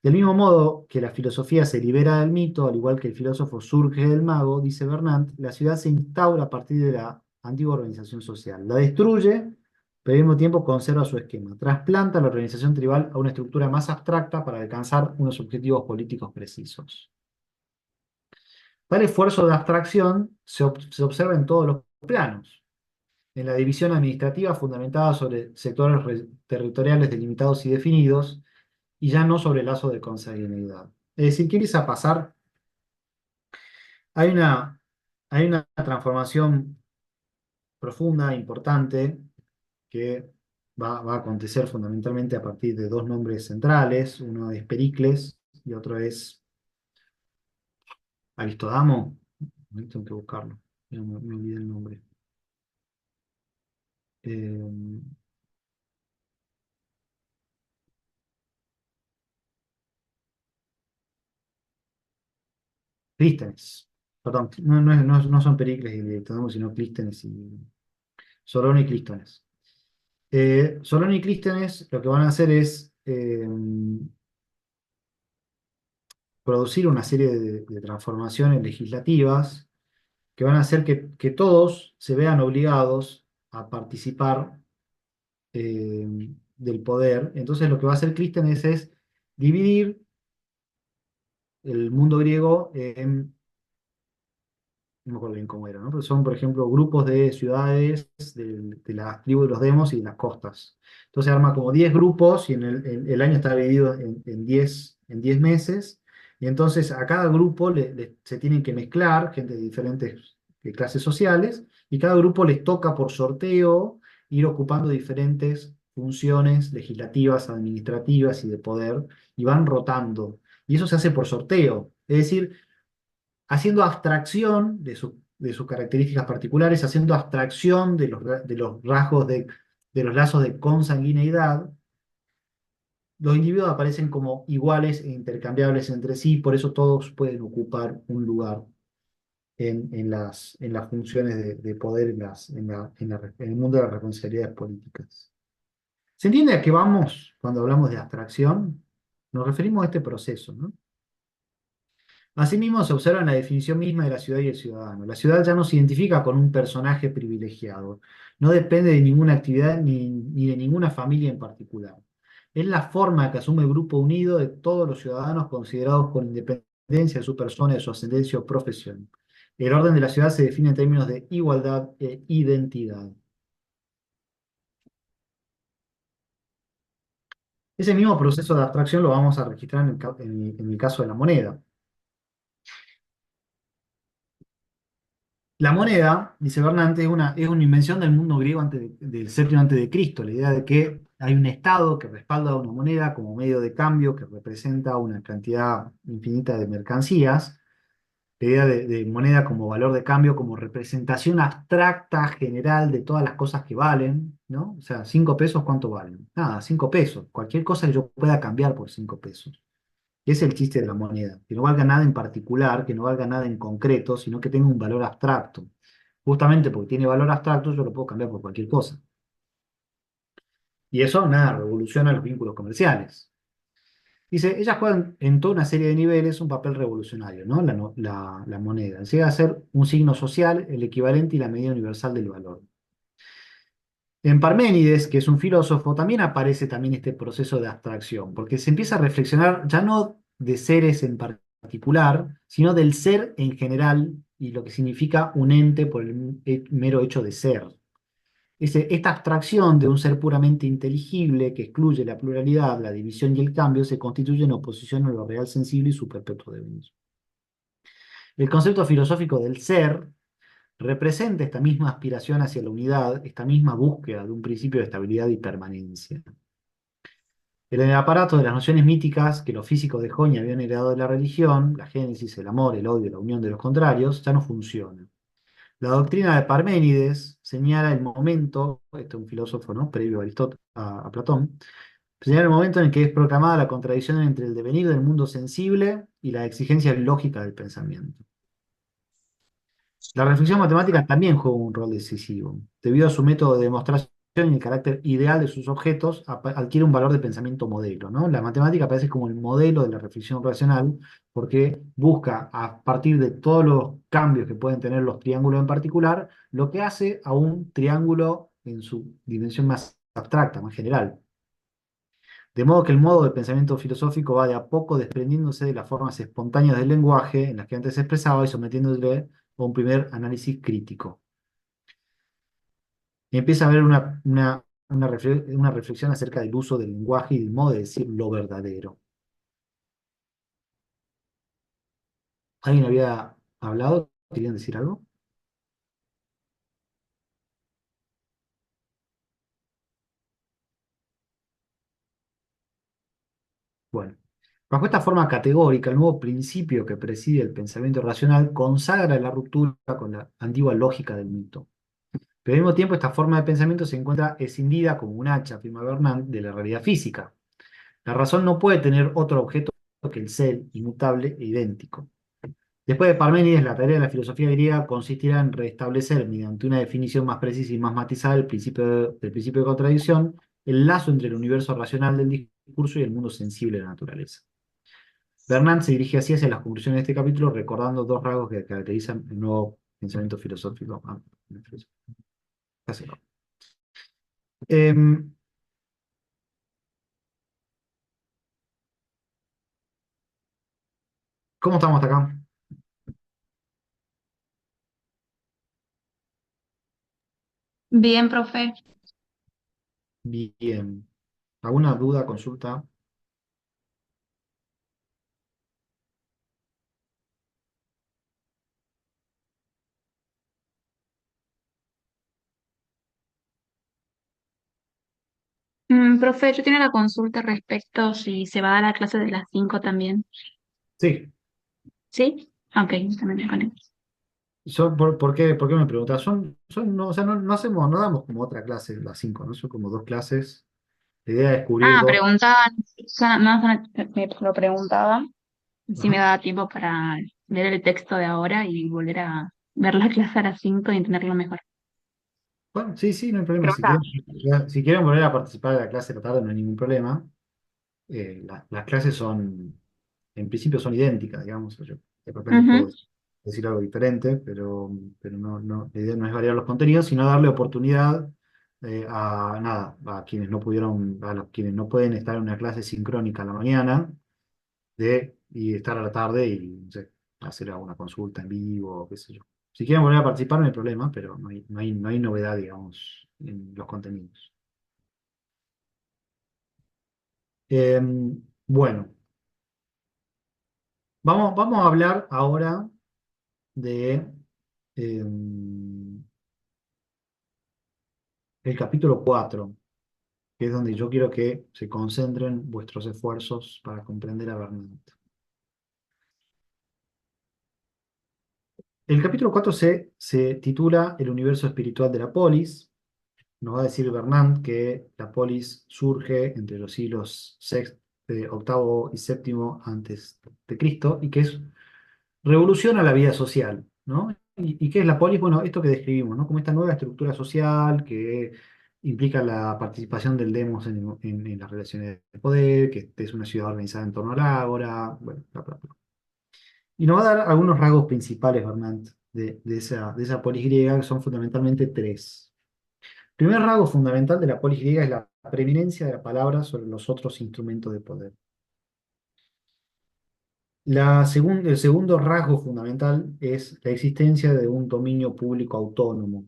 S1: Del mismo modo que la filosofía se libera del mito, al igual que el filósofo surge del mago, dice Bernat, la ciudad se instaura a partir de la antigua organización social. La destruye pero al mismo tiempo conserva su esquema. Trasplanta la organización tribal a una estructura más abstracta para alcanzar unos objetivos políticos precisos. Tal esfuerzo de abstracción se observa en todos los planos. En la división administrativa fundamentada sobre sectores territoriales delimitados y definidos, y ya no sobre el lazo de consanguinidad. Es decir, ¿qué empieza a pasar? Hay una, hay una transformación profunda, importante, que va a acontecer fundamentalmente a partir de dos nombres centrales. Uno es Pericles y otro es Aristodamo. Ahí tengo que buscarlo, me olvidé el nombre. Eh, Clístenes. Perdón, no son Pericles y Aristodamo, sino Clístenes y Solón y Clístenes. Solón y Clístenes lo que van a hacer es producir una serie de transformaciones legislativas que van a hacer que todos se vean obligados a participar del poder. Entonces lo que va a hacer Clístenes es dividir el mundo griego en, no me acuerdo bien cómo era, ¿no? Pero son, por ejemplo, grupos de ciudades de las tribus de los demos y de las costas. Entonces arma como 10 grupos y el año está dividido en 10 meses. Y entonces a cada grupo se tienen que mezclar gente de diferentes clases sociales y cada grupo les toca por sorteo ir ocupando diferentes funciones legislativas, administrativas y de poder y van rotando. Y eso se hace por sorteo. Es decir, haciendo abstracción de sus características particulares, haciendo abstracción de los rasgos de los lazos de consanguineidad, los individuos aparecen como iguales e intercambiables entre sí, por eso todos pueden ocupar un lugar en las funciones de poder en el mundo de las responsabilidades políticas. ¿Se entiende a qué vamos cuando hablamos de abstracción? Nos referimos a este proceso, ¿no? Asimismo, se observa en la definición misma de la ciudad y el ciudadano. La ciudad ya no se identifica con un personaje privilegiado, no depende de ninguna actividad ni de ninguna familia en particular. Es la forma que asume el grupo unido de todos los ciudadanos considerados con independencia de su persona, de su ascendencia o profesión. El orden de la ciudad se define en términos de igualdad e identidad. Ese mismo proceso de abstracción lo vamos a registrar en el caso de la moneda. La moneda, dice Bernante, es una invención del mundo griego del séptimo antes de Cristo. La idea de que hay un Estado que respalda una moneda como medio de cambio que representa una cantidad infinita de mercancías. La idea de moneda como valor de cambio, como representación abstracta general de todas las cosas que valen, ¿no? O sea, 5 pesos, ¿cuánto valen? Nada, 5 pesos. Cualquier cosa que yo pueda cambiar por 5 pesos. Y es el chiste de la moneda, que no valga nada en particular, que no valga nada en concreto, sino que tenga un valor abstracto. Justamente porque tiene valor abstracto, yo lo puedo cambiar por cualquier cosa. Y eso, nada, revoluciona los vínculos comerciales. Dice, ellas juegan en toda una serie de niveles un papel revolucionario, ¿no? La moneda. Llega a ser un signo social, el equivalente y la medida universal del valor. En Parménides, que es un filósofo, también aparece también este proceso de abstracción, porque se empieza a reflexionar ya no de seres en particular, sino del ser en general y lo que significa un ente por el mero hecho de ser. Esta abstracción de un ser puramente inteligible que excluye la pluralidad, la división y el cambio se constituye en oposición a lo real sensible y su perpetuo devenir. El concepto filosófico del ser representa esta misma aspiración hacia la unidad, esta misma búsqueda de un principio de estabilidad y permanencia. En el aparato de las nociones míticas que los físicos de Joña habían heredado de la religión, la génesis, el amor, el odio, la unión de los contrarios, ya no funciona. La doctrina de Parménides señala el momento, este es un filósofo, ¿no?, previo a a Platón, señala el momento en el que es proclamada la contradicción entre el devenir del mundo sensible y la exigencia lógica del pensamiento. La reflexión matemática también juega un rol decisivo. Debido a su método de demostración y el carácter ideal de sus objetos, adquiere un valor de pensamiento modelo, ¿no? La matemática aparece como el modelo de la reflexión racional porque busca, a partir de todos los cambios que pueden tener los triángulos en particular, lo que hace a un triángulo en su dimensión más abstracta, más general. De modo que el modo de pensamiento filosófico va de a poco desprendiéndose de las formas espontáneas del lenguaje en las que antes se expresaba y sometiéndose a un primer análisis crítico. Y empieza a haber una reflexión acerca del uso del lenguaje y del modo de decir lo verdadero. ¿Alguien había hablado? ¿Querían decir algo? Bueno, bajo esta forma categórica, el nuevo principio que preside el pensamiento racional consagra la ruptura con la antigua lógica del mito. Pero al mismo tiempo, esta forma de pensamiento se encuentra escindida como un hacha, afirma Bernard, de la realidad física. La razón no puede tener otro objeto que el ser, inmutable e idéntico. Después de Parménides, la tarea de la filosofía griega consistirá en restablecer, mediante una definición más precisa y más matizada del principio de contradicción, el lazo entre el universo racional del discurso y el mundo sensible de la naturaleza. Bernard se dirige así hacia las conclusiones de este capítulo, recordando dos rasgos que caracterizan el nuevo pensamiento filosófico. Casi no. Em, ¿Cómo estamos hasta acá?
S6: Bien, profe.
S1: Bien. ¿Alguna duda, consulta?
S6: Profe, yo tenía la consulta respecto si se va a dar la clase de las 5 también.
S1: Sí.
S6: ¿Sí? Ok, también me conecto.
S1: ¿Por qué me preguntas? No, o sea, no hacemos, no damos como otra clase las 5, ¿no? Son como dos clases. La idea es cubrir
S6: Ah,
S1: dos.
S6: preguntaban, me lo preguntaba si me
S1: Ajá.
S6: daba tiempo para leer el texto de ahora y volver a ver la clase a las 5 y entenderlo mejor.
S1: Bueno, sí, sí, no hay problema. Si
S6: Preguntaba.
S1: quieren, si quieren volver a participar de la clase de la tarde, no hay ningún problema. Las clases en principio son idénticas, digamos. Yo de repente puedo
S6: Ujú.
S1: decir algo diferente, pero la idea no es variar los contenidos, sino darle oportunidad a quienes no pudieron, a los quienes no pueden estar en una clase sincrónica a la mañana, y estar a la tarde y no sé, hacer alguna consulta en vivo, qué sé yo. Si quieren volver a participar, no hay problema, pero no hay novedad, digamos, en los contenidos. Bueno, vamos a hablar ahora de el capítulo 4, que es donde yo quiero que se concentren vuestros esfuerzos para comprender a Bernard. El capítulo 4 se titula El universo espiritual de la polis. Nos va a decir Bernard que la polis surge entre los siglos octavo y séptimo antes de Cristo y que revoluciona la vida social, ¿no? ¿Y qué es la polis? Bueno, esto que describimos, ¿no? Como esta nueva estructura social que implica la participación del demos en las relaciones de poder, que es una ciudad organizada en torno al ágora, bueno, bla, bla, bla. Y nos va a dar algunos rasgos principales, Bernard, de esa polis griega, que son fundamentalmente tres. El primer rasgo fundamental de la polis griega es la preeminencia de la palabra sobre los otros instrumentos de poder. El segundo rasgo fundamental es la existencia de un dominio público autónomo.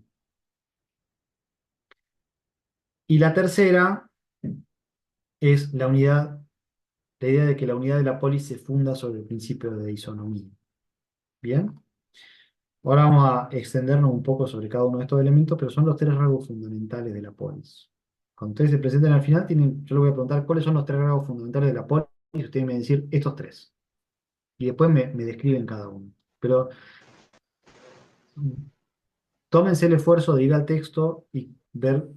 S1: Y la tercera es la idea de que la unidad de la polis se funda sobre el principio de isonomía. Bien, ahora vamos a extendernos un poco sobre cada uno de estos elementos, pero son los tres rasgos fundamentales de la polis. Cuando ustedes se presenten al final, yo les voy a preguntar cuáles son los tres rasgos fundamentales de la polis, y ustedes me van a decir estos tres. Y después me describen cada uno. Pero tómense el esfuerzo de ir al texto y ver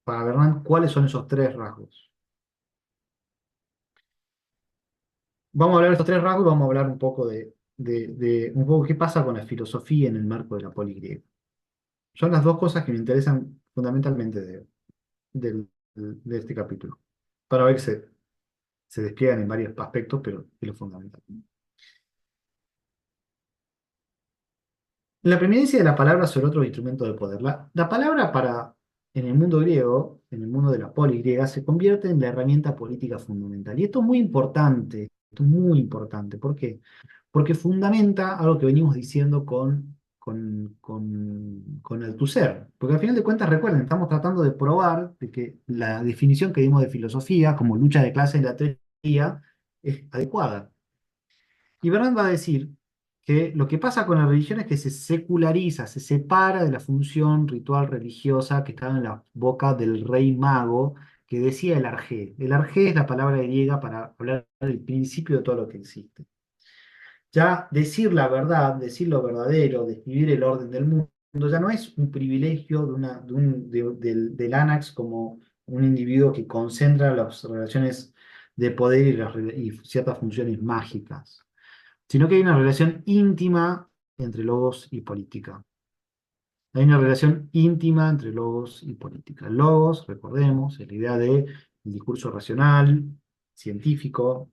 S1: para Bernard cuáles son esos tres rasgos. Vamos a hablar de estos tres rasgos y vamos a hablar un poco de un poco qué pasa con la filosofía en el marco de la poligriega. Son las dos cosas que me interesan fundamentalmente de este capítulo, para ver que se despliegan en varios aspectos, pero es lo fundamental. La preeminencia de la palabra sobre otros instrumentos de poder. La palabra en el mundo griego, en el mundo de la polis griega, se convierte en la herramienta política fundamental. Y esto es muy importante, esto es muy importante. ¿Por qué? Porque fundamenta algo que venimos diciendo con Althusser. Porque al final de cuentas, recuerden, estamos tratando de probar de que la definición que dimos de filosofía como lucha de clase en la teoría es adecuada. Y Bernard va a decir que lo que pasa con la religión es que se seculariza, se separa de la función ritual religiosa que estaba en la boca del rey mago que decía el arjé. El arjé es la palabra griega para hablar del principio de todo lo que existe. Ya decir la verdad, decir lo verdadero, describir el orden del mundo, ya no es un privilegio del Anax como un individuo que concentra las relaciones de poder y ciertas funciones mágicas, sino que hay una relación íntima entre logos y política. Hay una relación íntima entre logos y política. El logos, recordemos, es la idea del discurso racional, científico,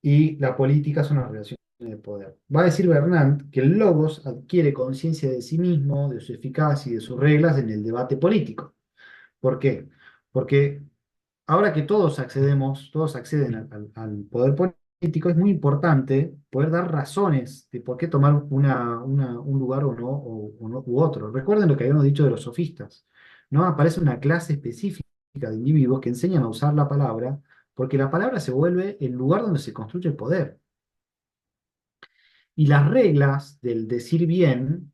S1: y la política son las relaciones de poder. Va a decir Bernard que el logos adquiere conciencia de sí mismo, de su eficacia y de sus reglas en el debate político. ¿Por qué? Porque ahora que todos acceden al poder político, es muy importante poder dar razones de por qué tomar un lugar o no, u otro. Recuerden lo que habíamos dicho de los sofistas, ¿no? Aparece una clase específica de individuos que enseñan a usar la palabra, porque la palabra se vuelve el lugar donde se construye el poder. Y las reglas del decir bien,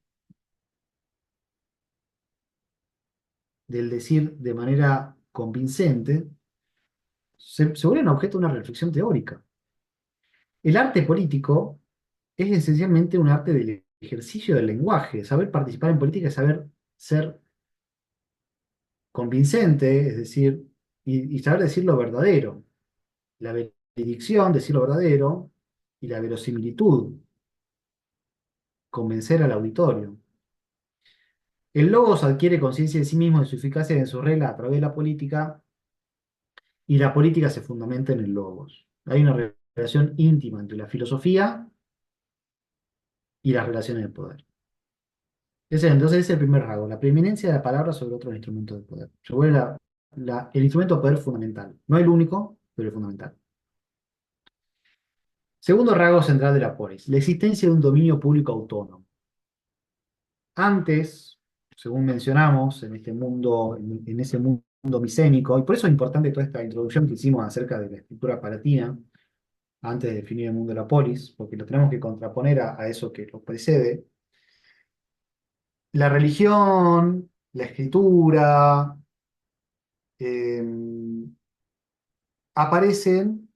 S1: del decir de manera convincente, se vuelven objeto de una reflexión teórica. El arte político es esencialmente un arte del ejercicio del lenguaje. Saber participar en política es saber ser convincente, es decir, y saber decir lo verdadero. La veredicción, decir lo verdadero, y la verosimilitud, convencer al auditorio. El logos adquiere conciencia de sí mismo, de su eficacia y de su regla a través de la política, y la política se fundamenta en el logos. Hay una relación íntima entre la filosofía y las relaciones de poder. Entonces ese es el primer rasgo, la preeminencia de la palabra sobre otros instrumentos de poder. Se vuelve el instrumento de poder fundamental. No el único, pero el fundamental. Segundo rasgo central de la polis, la existencia de un dominio público autónomo. Antes, según mencionamos, en este mundo, en ese mundo micénico, y por eso es importante toda esta introducción que hicimos acerca de la escritura palatina, antes de definir el mundo de la polis, porque lo tenemos que contraponer a eso que lo precede. La religión, la escritura, eh, aparecen,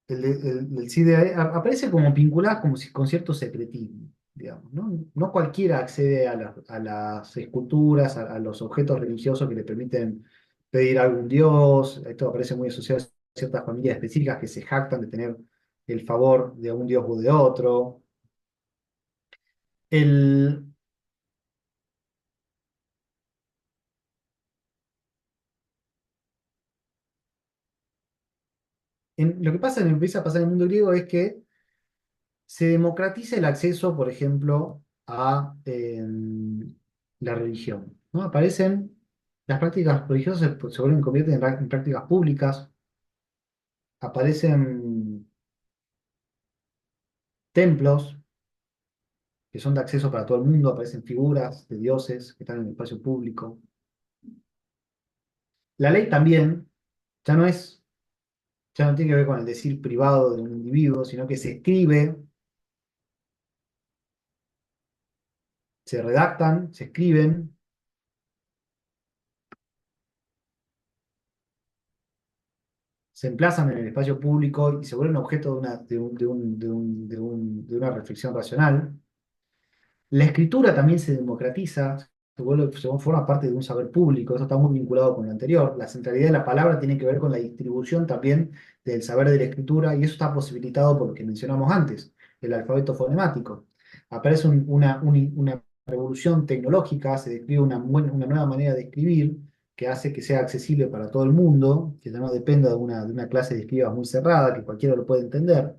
S1: el CDE aparece como vinculadas como si, con cierto secretismo, digamos, ¿no? No cualquiera accede a las esculturas, a los objetos religiosos que le permiten pedir a algún dios. Esto aparece muy asociado a ciertas familias específicas que se jactan de tener el favor de un dios o de otro. El, lo que pasa, empieza a pasar en el mundo griego es que se democratiza el acceso, por ejemplo, a la religión, ¿no? Aparecen las prácticas religiosas, se vuelven, convierten en prácticas públicas, aparecen templos que son de acceso para todo el mundo, aparecen figuras de dioses que están en el espacio público. La ley también ya no tiene que ver con el decir privado de un individuo, sino que se escribe, se redactan, se escriben, se emplazan en el espacio público y se vuelven objeto de una reflexión racional. La escritura también se democratiza, forma parte de un saber público, eso está muy vinculado con lo anterior. La centralidad de la palabra tiene que ver con la distribución también del saber de la escritura, y eso está posibilitado por lo que mencionamos antes, el alfabeto fonemático. Aparece una revolución tecnológica, se describe una nueva manera de escribir que hace que sea accesible para todo el mundo, que ya no dependa de una clase de escribas muy cerrada, que cualquiera lo puede entender,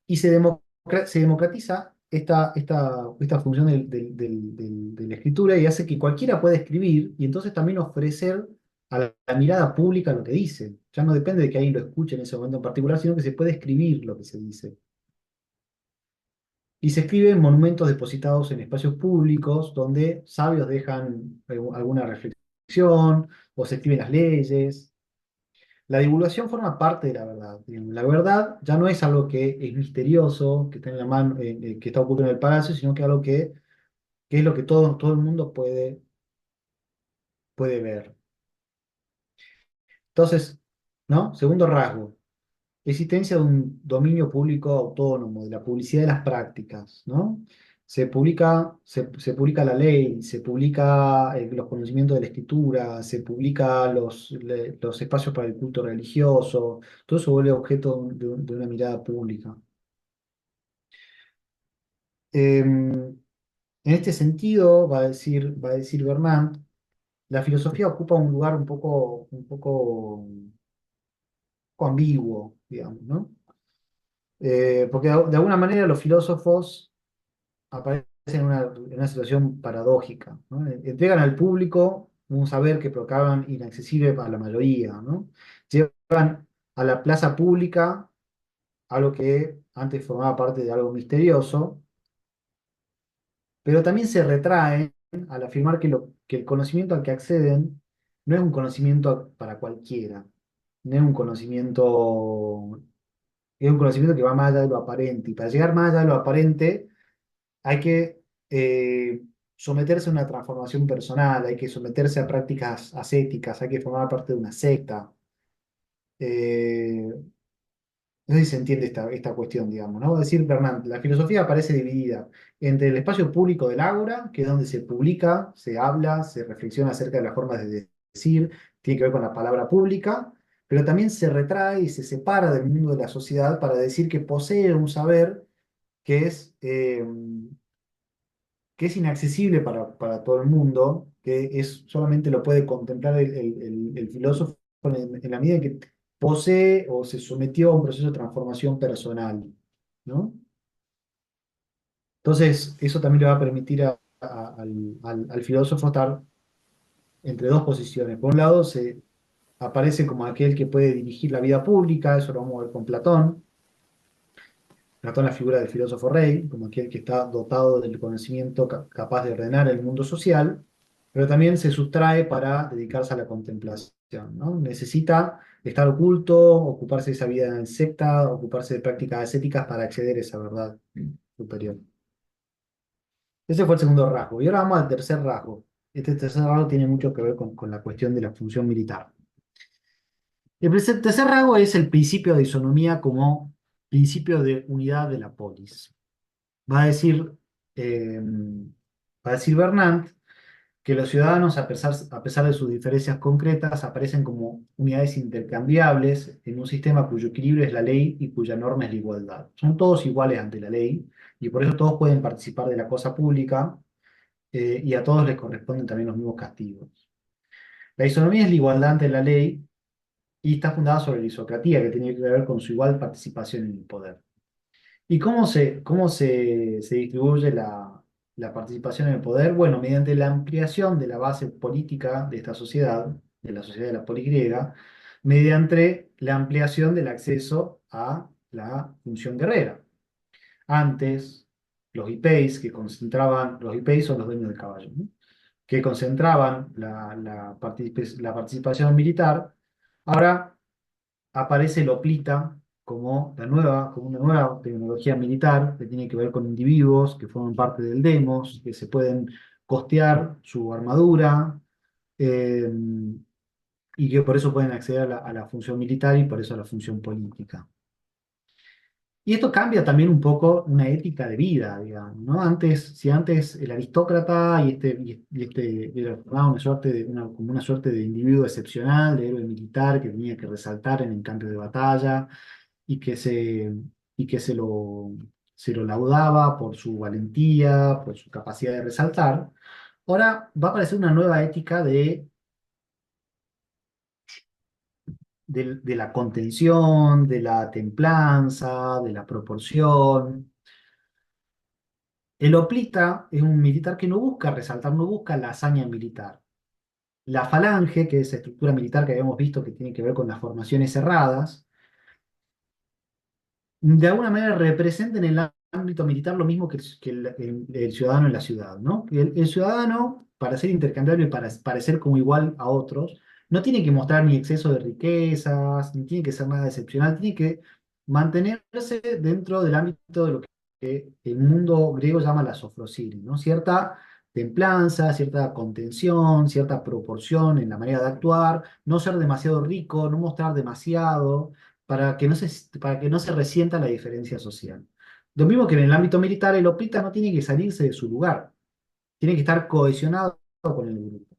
S1: y se democratiza esta función de la escritura y hace que cualquiera pueda escribir y entonces también ofrecer a la mirada pública lo que dice. Ya no depende de que alguien lo escuche en ese momento en particular, sino que se puede escribir lo que se dice. Y se escribe en monumentos depositados en espacios públicos donde sabios dejan alguna reflexión o se escriben las leyes. La divulgación forma parte de la verdad. Digamos. La verdad ya no es algo que es misterioso, que está en la mano, que está oculto en el palacio, sino que algo que es lo que todo el mundo puede ver. Entonces, ¿no? Segundo rasgo, existencia de un dominio público autónomo, de la publicidad de las prácticas, ¿no? Se publica la ley, se publica los conocimientos de la escritura, se publica los espacios para el culto religioso, todo eso vuelve objeto de una mirada pública. En este sentido, va a decir Bernard, la filosofía ocupa un lugar un poco ambiguo, digamos, ¿no? Porque de alguna manera los filósofos aparecen en una situación paradójica, ¿no? Entregan al público un saber que proclaman inaccesible para la mayoría, ¿no? Llevan a la plaza pública algo que antes formaba parte de algo misterioso, pero también se retraen al afirmar que el conocimiento al que acceden no es un conocimiento para cualquiera, no es un conocimiento que va más allá de lo aparente, y para llegar más allá de lo aparente hay que someterse a una transformación personal, hay que someterse a prácticas ascéticas, hay que formar parte de una secta. Eh, no sé si se entiende esta cuestión, digamos, ¿no? Es decir, Fernand, la filosofía aparece dividida entre el espacio público del ágora, que es donde se publica, se habla, se reflexiona acerca de las formas de decir, tiene que ver con la palabra pública, pero también se retrae y se separa del mundo de la sociedad para decir que posee un saber que es, eh, que es inaccesible para todo el mundo, solamente lo puede contemplar el filósofo en la medida en que posee o se sometió a un proceso de transformación personal, ¿no? Entonces, eso también le va a permitir al filósofo estar entre dos posiciones. Por un lado, se aparece como aquel que puede dirigir la vida pública, eso lo vamos a ver con Platón. Platón, la figura del filósofo rey, como aquel que está dotado del conocimiento capaz de ordenar el mundo social, pero también se sustrae para dedicarse a la contemplación, ¿no? Necesita estar oculto, ocuparse de esa vida en secta, ocuparse de prácticas ascéticas para acceder a esa verdad superior. Ese fue el segundo rasgo. Y ahora vamos al tercer rasgo. Este tercer rasgo tiene mucho que ver con la cuestión de la función militar. Tercer rasgo es el principio de isonomía como principio de unidad de la polis. Va a decir, eh, va a decir Bernard que los ciudadanos, a pesar de sus diferencias concretas, aparecen como unidades intercambiables en un sistema cuyo equilibrio es la ley y cuya norma es la igualdad. Son todos iguales ante la ley y por eso todos pueden participar de la cosa pública y a todos les corresponden también los mismos castigos. La isonomía es la igualdad ante la ley y está fundada sobre la isocratía, que tiene que ver con su igual participación en el poder. ¿Y cómo se distribuye la participación en el poder? Bueno, mediante la ampliación de la base política de esta sociedad, de la sociedad de la poligriega, mediante la ampliación del acceso a la función guerrera. Antes, los hippeis son los dueños del caballo, ¿no? Que concentraban la participación militar, ahora aparece el hoplita como una nueva tecnología militar que tiene que ver con individuos que forman parte del demos, que se pueden costear su armadura eh, y que por eso pueden acceder a la función militar y por eso a la función política. Y esto cambia también un poco una ética de vida, digamos, ¿no? Si antes el aristócrata y este era como una suerte de individuo excepcional, de héroe militar que tenía que resaltar en el campo de batalla y que se lo laudaba por su valentía, por su capacidad de resaltar, ahora va a aparecer una nueva ética de la contención, de la templanza, de la proporción. El hoplita es un militar que no busca resaltar, no busca la hazaña militar. La falange, que es la estructura militar que habíamos visto que tiene que ver con las formaciones cerradas, de alguna manera representa en el ámbito militar lo mismo que el ciudadano en la ciudad, ¿no? El ciudadano, para ser intercambiable y para parecer como igual a otros, no tiene que mostrar ni exceso de riquezas, ni tiene que ser nada excepcional, tiene que mantenerse dentro del ámbito de lo que el mundo griego llama la sofrosine, ¿no? Cierta templanza, cierta contención, cierta proporción en la manera de actuar, no ser demasiado rico, no mostrar demasiado para que no se resienta la diferencia social. Lo mismo que en el ámbito militar, el hoplita no tiene que salirse de su lugar, tiene que estar cohesionado con el grupo.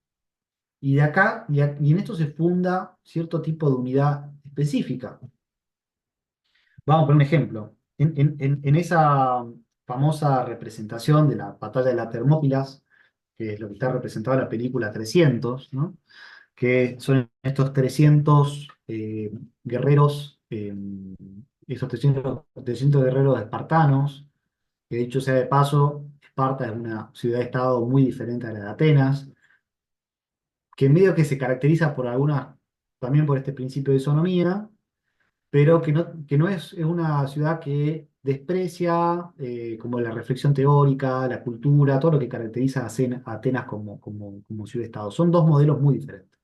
S1: Y de acá, y en esto se funda cierto tipo de unidad específica. Vamos a poner un ejemplo. En esa famosa representación de la batalla de las Termópilas, que es lo que está representado en la película 300, ¿no? Que son estos 300 guerreros, esos 300 guerreros espartanos, que dicho sea de paso, Esparta es una ciudad-estado muy diferente a la de Atenas, que medio que se caracteriza por algunas, también por este principio de isonomía, pero que no es una ciudad que desprecia como la reflexión teórica, la cultura, todo lo que caracteriza a Atenas como ciudad-estado. Son dos modelos muy diferentes.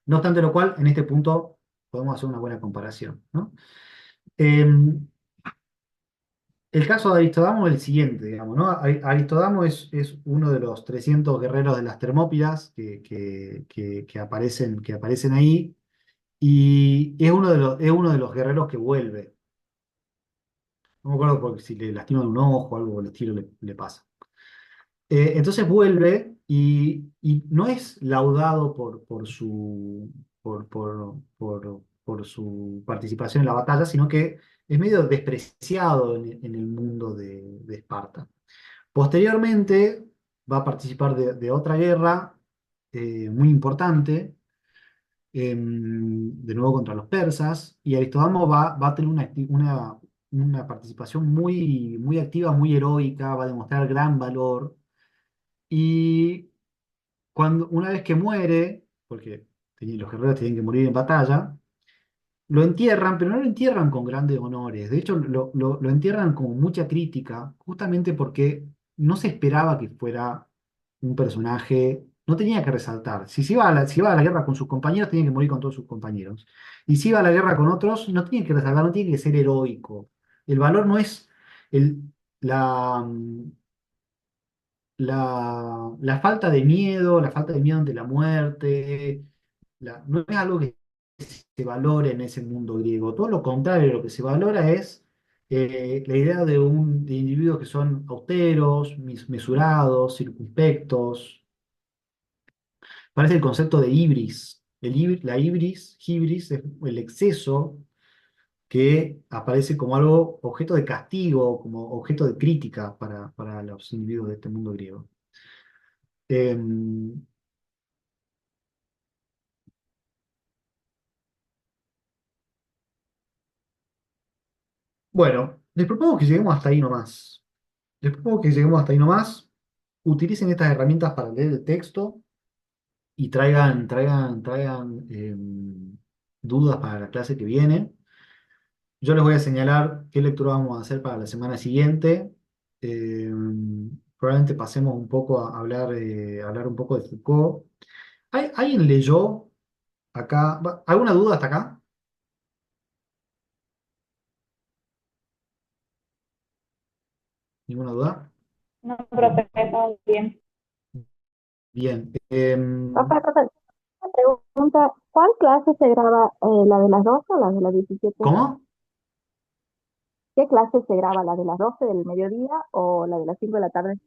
S1: No obstante lo cual, en este punto podemos hacer una buena comparación, ¿no? El caso de Aristodamo es el siguiente, digamos, ¿no? Aristodamo es uno de los 300 guerreros de las Termópilas que aparecen ahí y es uno de los guerreros que vuelve. No me acuerdo porque si le lastiman un ojo o algo por el estilo le pasa. Entonces vuelve y no es laudado por su participación en la batalla, sino que es medio despreciado en el mundo de Esparta. Posteriormente va a participar de otra guerra muy importante, de nuevo contra los persas, y Aristodamo va a tener una participación muy activa, muy heroica, va a demostrar gran valor. Y una vez que muere, porque los guerreros tienen que morir en batalla, lo entierran, pero no lo entierran con grandes honores. De hecho, lo entierran con mucha crítica, justamente porque no se esperaba que fuera un personaje, no tenía que resaltar. Si iba a la guerra con sus compañeros, tenía que morir con todos sus compañeros. Y si iba a la guerra con otros, no tiene que resaltar, no tiene que ser heroico. El valor no es el, la, la falta de miedo, la falta de miedo ante la muerte, no es algo que se valore en ese mundo griego. Todo lo contrario, lo que se valora es la idea de individuos que son austeros, mesurados, circunspectos. Parece el concepto de ibris. Hibris es el exceso que aparece como algo, objeto de castigo, como objeto de crítica para los individuos de este mundo griego. Em, bueno, les propongo que lleguemos hasta ahí nomás. Les propongo que lleguemos hasta ahí nomás. Utilicen estas herramientas para leer el texto y traigan dudas para la clase que viene. Yo les voy a señalar qué lectura vamos a hacer para la semana siguiente. Probablemente pasemos un poco a hablar un poco de Foucault. ¿Alguien leyó acá? ¿Alguna duda hasta acá? ¿Ninguna duda?
S7: No, profe, todo bien.
S1: Bien.
S7: Profe, una pregunta, ¿cuál clase se graba, la de las 12 o la de las 17?
S1: ¿Cómo?
S7: ¿Qué clase se graba, la de las 12 del mediodía o la de las 5 de la tarde?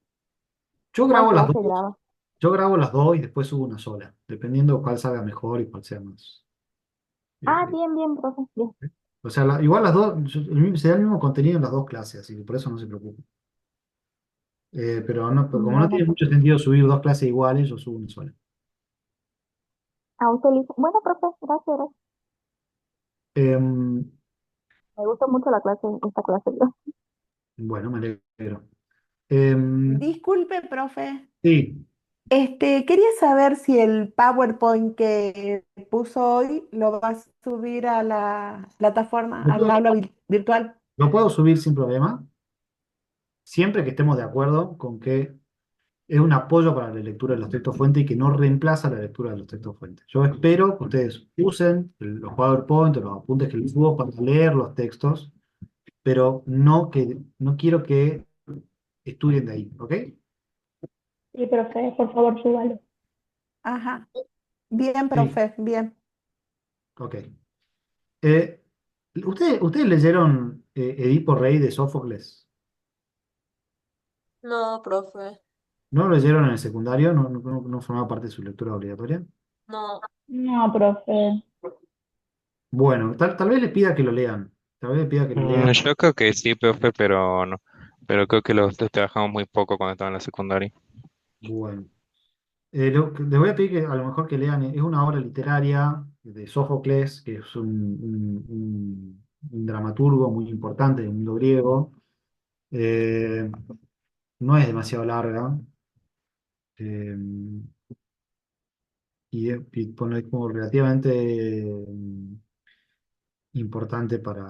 S1: Yo
S7: ¿Cuál
S1: grabo las
S7: clase
S1: dos.
S7: graba?
S1: Yo grabo las dos y después subo una sola, dependiendo cuál salga mejor y cuál sea más.
S7: Ah,
S1: eh,
S7: bien, bien, profe, bien.
S1: o sea, igual las dos, será el mismo contenido en las dos clases, así que por eso no se preocupe. Pero no, pero como no
S7: Bueno,
S1: tiene
S7: profe.
S1: mucho sentido subir dos clases iguales, yo subo una sola.
S7: Ah, usted le dice, bueno, profe, gracias, gracias.
S1: Em,
S7: Me gustó mucho la clase, esta clase.
S1: bueno, me alegro. Em,
S8: Disculpe, profe.
S1: sí,
S8: Quería saber si el PowerPoint que puso hoy lo va a subir a la plataforma,
S1: lo
S8: al
S1: puedo,
S8: aula virtual.
S1: lo puedo subir sin problema, siempre que estemos de acuerdo con que es un apoyo para la lectura de los textos fuentes y que no reemplaza la lectura de los textos fuentes. Yo espero que ustedes usen los PowerPoint o los apuntes que les subo para leer los textos, pero no quiero que estudien de ahí, ¿ok?
S6: Sí, profe, por favor, súbalo.
S8: Ajá. Bien,
S1: Sí,
S8: profe, bien.
S1: ok. ¿Ustedes leyeron Edipo Rey de Sófocles?
S5: No, profe.
S1: ¿No lo leyeron en el secundario? ¿No formaba parte de su lectura obligatoria?
S5: No.
S6: No, profe.
S1: Bueno, tal vez le pida que lo lean. Tal vez le pida que lo lean.
S4: Yo creo que sí, profe, pero no. Pero creo que los trabajamos muy poco cuando estaba en la secundaria.
S1: Bueno. Les voy a pedir que a lo mejor que lean, es una obra literaria de Sófocles, que es un dramaturgo muy importante del mundo griego. Eh, no es demasiado larga eh, y como relativamente importante para...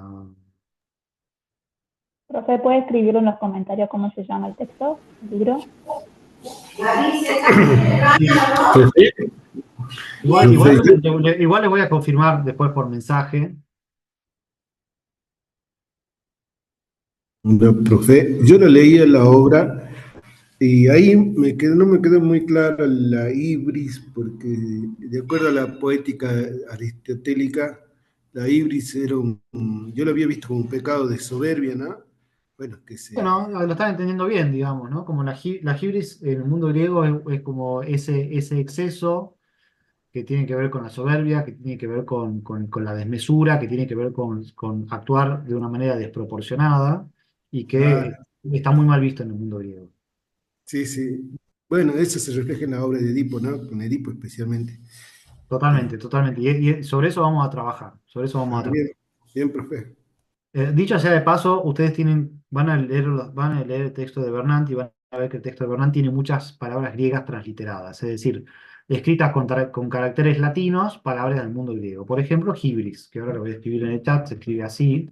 S6: Profe, ¿puede escribir en los comentarios cómo se llama el texto, el libro?
S9: Profe,
S1: Igual,
S9: profe,
S1: igual les voy a confirmar después por mensaje.
S9: no, profe, yo lo leí en la obra y ahí no me quedó muy clara la ibris, porque de acuerdo a la poética aristotélica, la ibris era yo lo había visto como un pecado de soberbia, ¿no? Bueno, que
S1: Bueno,
S9: se...
S1: lo están entendiendo bien, digamos, ¿no? Como la hibris en el mundo griego es como ese exceso que tiene que ver con la soberbia, que tiene que ver con la desmesura, que tiene que ver con actuar de una manera desproporcionada y que
S9: Claro,
S1: está muy mal visto en el mundo griego.
S9: sí, sí. Bueno, eso se refleja en la obra de Edipo, ¿no? Con Edipo especialmente.
S1: Totalmente, totalmente. Y sobre eso vamos a trabajar. Sobre eso vamos a
S9: Ah,
S1: trabajar.
S9: bien, bien, profe.
S1: Dicho sea de paso, ustedes van a leer el texto de Bernanke y van a ver que el texto de Bernanke tiene muchas palabras griegas transliteradas, es decir, escritas con caracteres latinos, palabras del mundo griego. Por ejemplo, hibris, que ahora lo voy a escribir en el chat, se escribe así,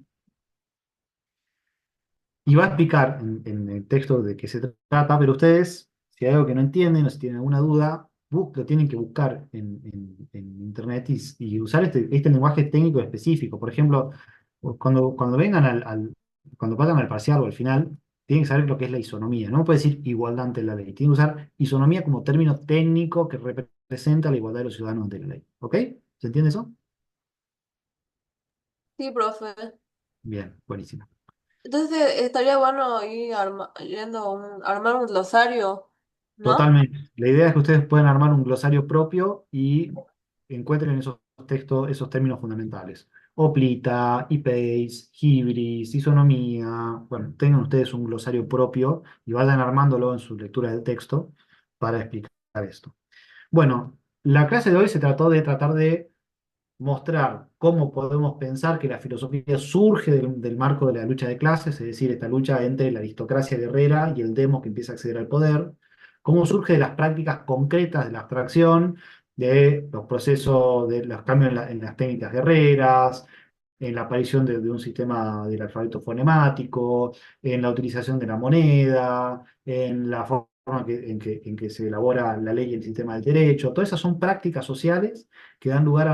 S1: y va a explicar en el texto de qué se trata, pero ustedes, si hay algo que no entienden o si tienen alguna duda, lo tienen que buscar en internet y usar este lenguaje técnico específico. Por ejemplo, cuando vengan cuando vayan al parcial o al final, tienen que saber lo que es la isonomía. No puede decir igualdad ante la ley. Tienen que usar isonomía como término técnico que representa la igualdad de los ciudadanos ante la ley. ¿Ok? ¿Se entiende eso?
S5: Sí, profe.
S1: Bien, buenísimo.
S5: Entonces estaría bueno ir armar un glosario, ¿no?
S1: Totalmente. La idea es que ustedes puedan armar un glosario propio y encuentren esos textos, esos términos fundamentales. Hoplita, IPACE, hibris, isonomía. Bueno, tengan ustedes un glosario propio y vayan armándolo en su lectura del texto para explicar esto. Bueno, la clase de hoy se trató de tratar de mostrar cómo podemos pensar que la filosofía surge del marco de la lucha de clases, es decir, esta lucha entre la aristocracia guerrera y el demo que empieza a acceder al poder, cómo surge de las prácticas concretas de la abstracción, de los procesos, de los cambios en las técnicas guerreras, en la aparición de un sistema del alfabeto fonemático, en la utilización de la moneda, en la forma en que se elabora la ley y el sistema del derecho. Todas esas son prácticas sociales que dan lugar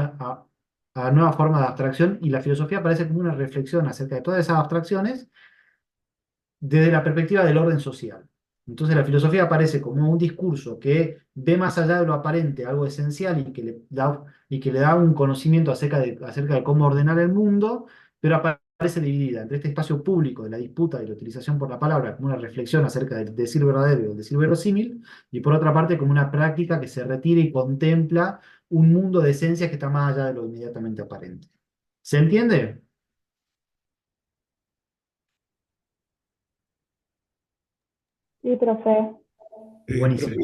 S1: a nuevas formas de abstracción y la filosofía parece como una reflexión acerca de todas esas abstracciones desde la perspectiva del orden social. Entonces la filosofía aparece como un discurso que ve más allá de lo aparente, algo esencial y que le da un conocimiento acerca de cómo ordenar el mundo, pero aparece dividida entre este espacio público de la disputa y la utilización por la palabra como una reflexión acerca del decir verdadero y del decir verosímil, y por otra parte como una práctica que se retira y contempla un mundo de esencias que está más allá de lo inmediatamente aparente. ¿Se entiende?
S6: Sí, profe.
S9: Profe,
S1: Buenísimo.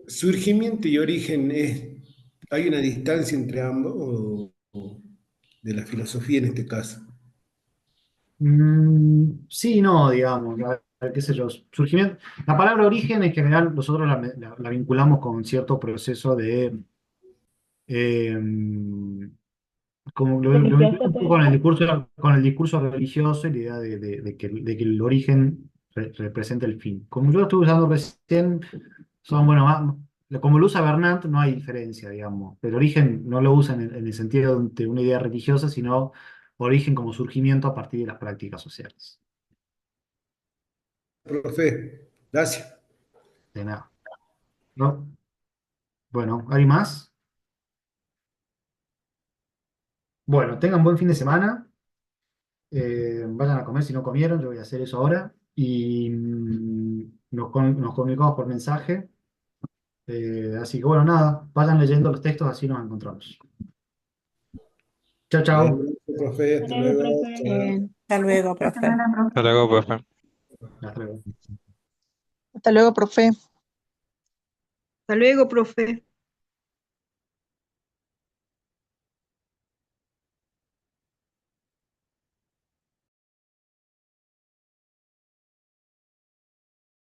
S9: surgimiento y origen ¿hay una distancia entre ambos o de la filosofía en este caso?
S1: Sí, no, digamos. qué sé yo, surgimiento. La palabra origen en general nosotros la vinculamos con cierto proceso de, eh, como lo vinculamos
S6: Religioso
S1: un poco
S6: puede ser.
S1: con el discurso religioso y la idea de que el origen representa el fin. Como yo lo estuve usando recién, son, bueno, como lo usa Bernat, no hay diferencia, digamos. El origen no lo usa en el sentido de una idea religiosa, sino origen como surgimiento a partir de las prácticas sociales.
S9: Profe, gracias.
S1: De nada. ¿No? Bueno, ¿hay más? Bueno, tengan buen fin de semana. Vayan a comer si no comieron, yo voy a hacer eso ahora. Y nos comunicamos por mensaje. Así que bueno, nada, vayan leyendo los textos, así nos encontramos. Chao,
S9: Bueno,
S1: chao.
S9: gracias, profe,
S6: Hasta
S9: hasta
S6: luego,
S9: luego.
S6: profe.
S9: Chao.
S8: Hasta luego,
S6: Hasta
S8: profe.
S6: luego, profe.
S4: Hasta luego, profe.
S1: Hasta luego.
S10: Hasta luego, profe.
S11: Hasta luego, profe.